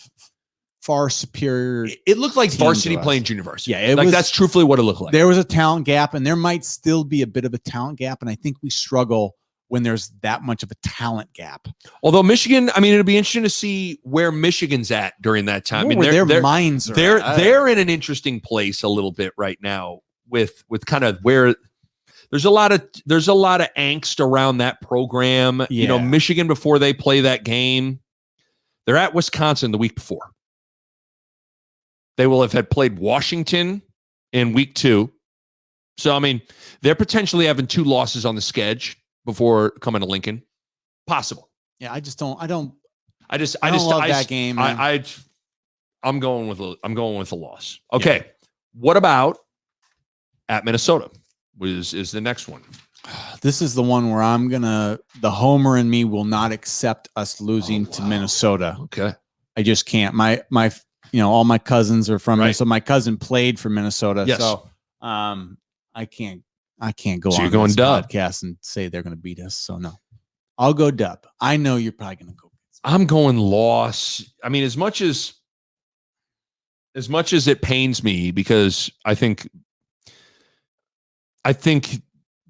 far superior. It looked like team varsity to us. playing junior varsity. Yeah, it like was, that's truthfully what it looked like. There was a talent gap, and there might still be a bit of a talent gap, and I think we struggle when there's that much of a talent gap. Although Michigan, I mean, it'll be interesting to see where Michigan's at during that time. I mean, their minds are. They're in an interesting place a little bit right now with kind of where there's a lot of angst around that program. Yeah. You know, Michigan before they play that game, they're at Wisconsin the week before. They will have had played Washington in week 2. So I mean, they're potentially having 2 losses on the schedule before coming to Lincoln. Possible. Yeah, I just don't love that game. I'm going with a loss. Okay. Yeah. What about at Minnesota? Is the next one. This is the one where the homer in me will not accept us losing to Minnesota. Okay. I just can't. My all my cousins are from Minnesota. My cousin played for Minnesota. Yes. So I can't go on going this dub podcast and say they're going to beat us. So no, I'll go dub. I know you're probably going to go. I'm going loss. I mean, as much as it pains me, because I think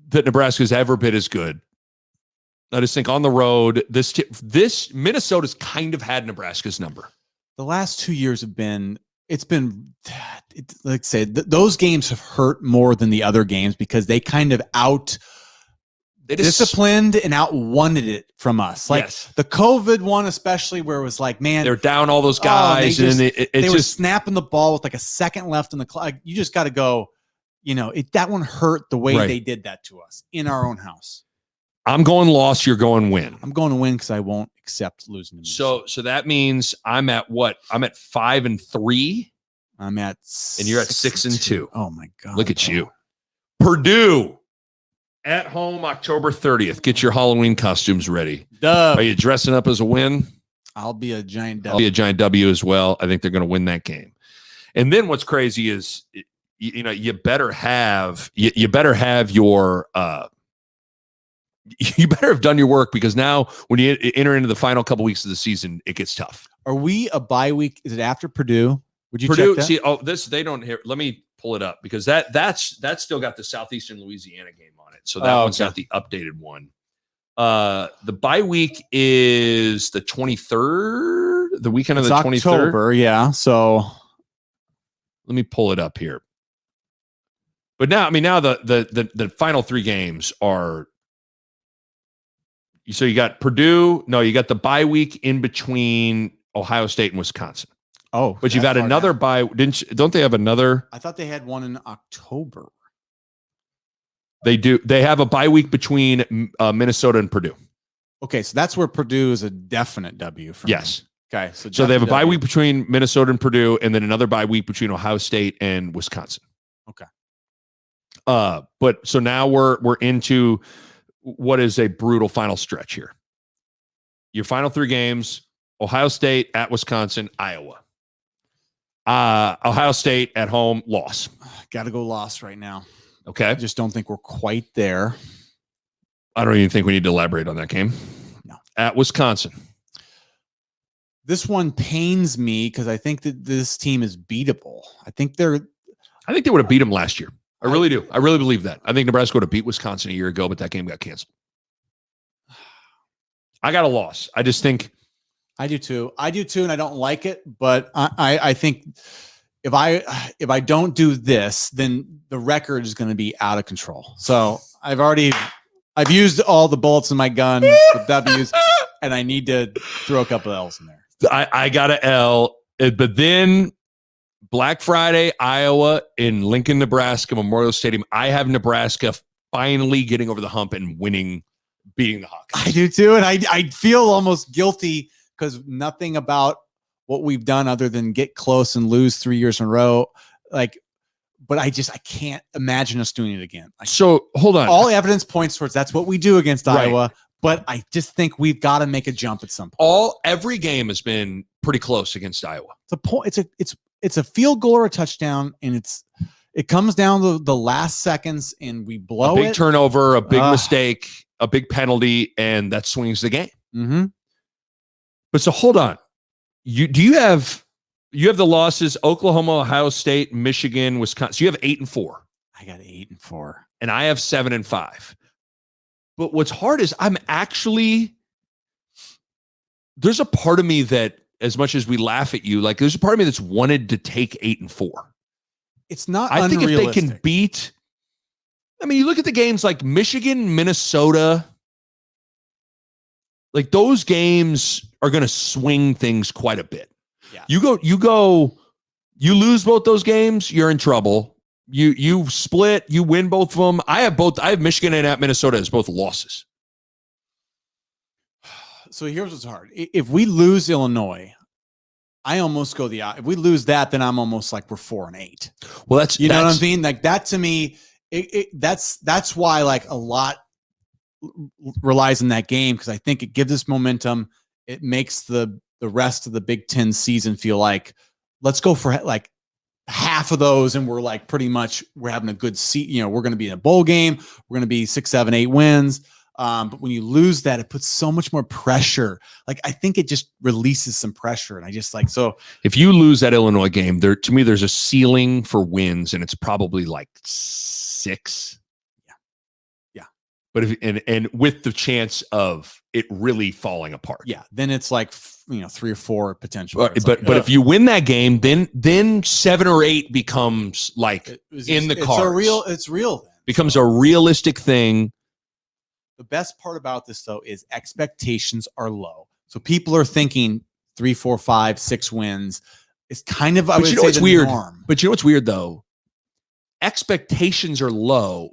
that Nebraska's ever been as good. I just think on the road, this Minnesota's kind of had Nebraska's number. The last 2 years like I said, those games have hurt more than the other games because they kind of disciplined and outwanted it from us. Like the COVID one, especially, where it was like, man, they're down all those guys, and they were snapping the ball with like a second left in the clock. You just got to go. That one hurt the way they did that to us in our own house. I'm going loss. You're going win. I'm going to win because I won't accept losing. So that means I'm at what? I'm at 5-3. I'm at, and you're at 6-2. Oh my God! Look at you, Purdue at home, October 30th. Get your Halloween costumes ready. Dub. Are you dressing up as a win? I'll be a giant W. I'll be a giant W as well. I think they're going to win that game. And then what's crazy is, you better have your you better have done your work, because now when you enter into the final couple weeks of the season, it gets tough. Are we a bye week? Is it after Purdue? Would you Purdue check that? See, they don't hear. Let me pull it up, because that's still got the Southeastern Louisiana game on it. So that one's got the updated one. The bye week is the 23rd, the weekend of the 23rd. October, yeah. So let me pull it up here. But now, the final 3 games are. So you got Purdue. No, you got the bye week in between Ohio State and Wisconsin. Oh, but you've had another bye. Don't they have another? I thought they had one in October. They do. They have a bye week between Minnesota and Purdue. Okay, so that's where Purdue is a definite W for me. Okay, so they have a bye week between Minnesota and Purdue, and then another bye week between Ohio State and Wisconsin. Okay. But so now we're into what is a brutal final stretch here. Your final 3 games: Ohio State at Wisconsin, Iowa. Ohio State at home, loss. Got to go loss right now. Okay. I just don't think we're quite there. I don't even think we need to elaborate on that game. No. At Wisconsin. This one pains me because I think that this team is beatable. I think they would have beat them last year. I really do. I really believe that. I think Nebraska would have beat Wisconsin a year ago, but that game got canceled. I got a loss. I just think. I do too, and I don't like it. But I think if I don't do this, then the record is going to be out of control. So I've used all the bullets in my gun with W's, and I need to throw a couple of L's in there. I got an L, but then Black Friday, Iowa, in Lincoln, Nebraska, Memorial Stadium. I have Nebraska finally getting over the hump and beating the Hawks. I do too, and I feel almost guilty because nothing about what we've done other than get close and lose 3 years in a row. But I can't imagine us doing it again. So hold on. All evidence points towards that's what we do against Iowa. But I just think we've got to make a jump at some point. Every game has been pretty close against Iowa. It's a field goal or a touchdown, and it comes down to the last seconds, and we blow a big turnover, a big mistake, a big penalty, and that swings the game. Mm-hmm. But so hold on, you You have the losses: Oklahoma, Ohio State, Michigan, Wisconsin. So you have 8-4. I got 8-4, and I have 7-5. But what's hard is there's a part of me that, as much as we laugh at you, like there's a part of me that's wanted to take 8-4. It's not. I think if they can beat, I mean, you look at the games like Michigan, Minnesota, like those games are going to swing things quite a bit. Yeah. You lose both those games, you're in trouble. You split, you win both of them. I have Michigan and at Minnesota as both losses. So here's what's hard. If we lose Illinois, I almost go if we lose that, then I'm almost like we're 4-8. Well, that's what I mean? Like that to me, that's why like a lot relies on that game, because I think it gives us momentum. It makes the rest of the Big Ten season feel like, let's go for like half of those, and we're like pretty much we're having a good seat. You know, we're going to be in a bowl game. We're going to be 6, 7, 8 wins. But when you lose that, it puts so much more pressure. Like I think it just releases some pressure, and I just like so. If you lose that Illinois game, to me, there's a ceiling for wins, and it's probably like 6. Yeah. But and with the chance of it really falling apart. Yeah. Then it's like 3 or 4 potential. But if you win that game, then 7 or 8 becomes like in the cards. It's real. Then. Becomes a realistic thing. The best part about this, though, is expectations are low. So people are thinking 3, 4, 5, 6 wins. It's kind of, I would say, what's weird? Norm. But you know what's weird, though? Expectations are low,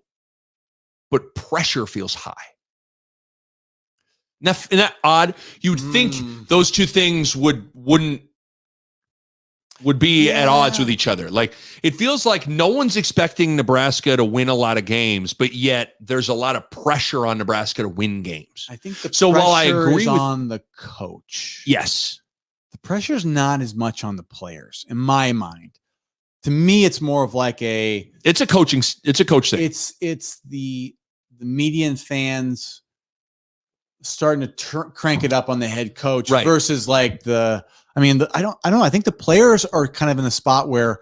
but pressure feels high. Isn't that odd? You'd think those two things would be at odds with each other. Like it feels like no one's expecting Nebraska to win a lot of games, but yet there's a lot of pressure on Nebraska to win games. I think while I agree on the coach. Yes. The pressure's not as much on the players, in my mind. To me, it's more of like it's a coach thing. It's the media and fans starting to crank it up on the head coach versus like I don't know. I think the players are kind of in a spot where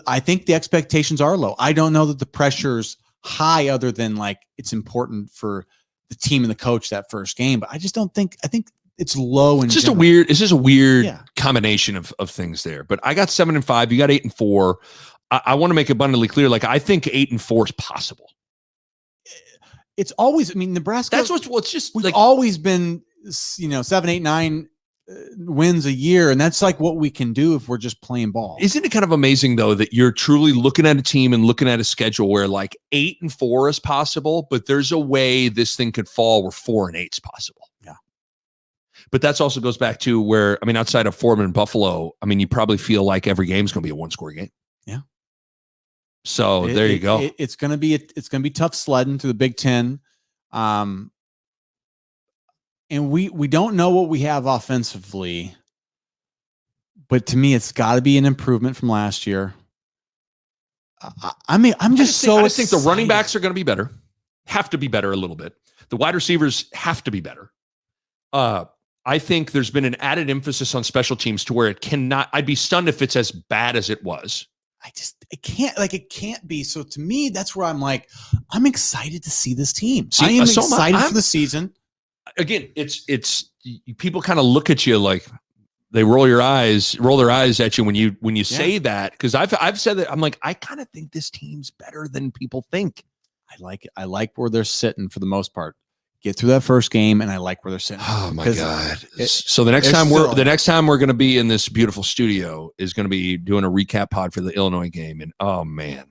I think the expectations are low. I don't know that the pressure's high, other than like it's important for the team and the coach that first game. But I just don't think. I think it's low. It's just a weird combination of things there. But I got 7-5. You got 8-4. I want to make abundantly clear. Like I think 8-4 is possible. It's always. I mean, Nebraska. That's what's just we've always been. 7, 8, 9. Wins a year, and that's like what we can do if we're just playing ball. Isn't it kind of amazing though that you're truly looking at a team and looking at a schedule where like 8-4 is possible, but there's a way this thing could fall where 4-8 is possible. Yeah. But that's also goes back to where, I mean, outside of Foreman and Buffalo, I mean, you probably feel like every game is going to be a 1-score game. Yeah. So there you go. It's going to be tough sledding to the Big Ten. And we don't know what we have offensively, but to me, it's got to be an improvement from last year. I just think the running backs are going to be better, have to be better a little bit. The wide receivers have to be better. I think there's been an added emphasis on special teams to where it cannot. I'd be stunned if it's as bad as it was. It can't be. So to me, that's where I'm like, I'm excited to see this team. I am excited for the season. Again, it's people kind of look at you like they roll their eyes at you when you say that, because I've said that. I'm like, I kind of think this team's better than people think. I like it. I like where they're sitting for the most part. Get through that first game, and I like where they're sitting. Oh my God! So the next time we're going to be in this beautiful studio is going to be doing a recap pod for the Illinois game, and oh man.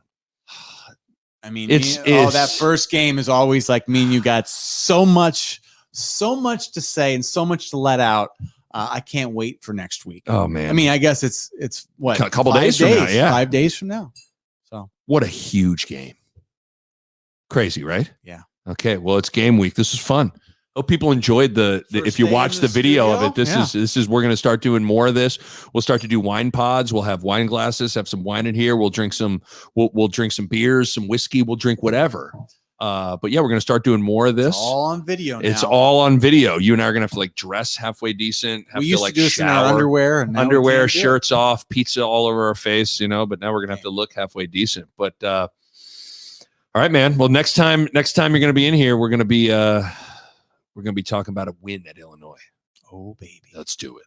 I mean, that first game is always like, you got so much to say and so much to let out. I can't wait for next week. Oh man. I mean, I guess it's what, a couple days from now. Yeah. 5 days from now. So what a huge game. Crazy, right? Yeah. Okay. Well, it's game week. This is fun. Hope people enjoyed the if you watch the video of it, this is we're going to start doing more of this. We'll start to do wine pods. We'll have wine glasses, have some wine in here. We'll drink some beers, some whiskey. We'll drink whatever. But yeah, we're going to start doing more of this. It's all on video now. It's all on video. You and I are going to have to like dress halfway decent. Have we used to like to do this in our shower, underwear. And now we can't do it. shirts off, pizza all over our face, you know, but now we're going to have to look halfway decent. But all right, man. Well, next time you're going to be in here, we're going to be talking about a win at Illinois. Oh, baby. Let's do it.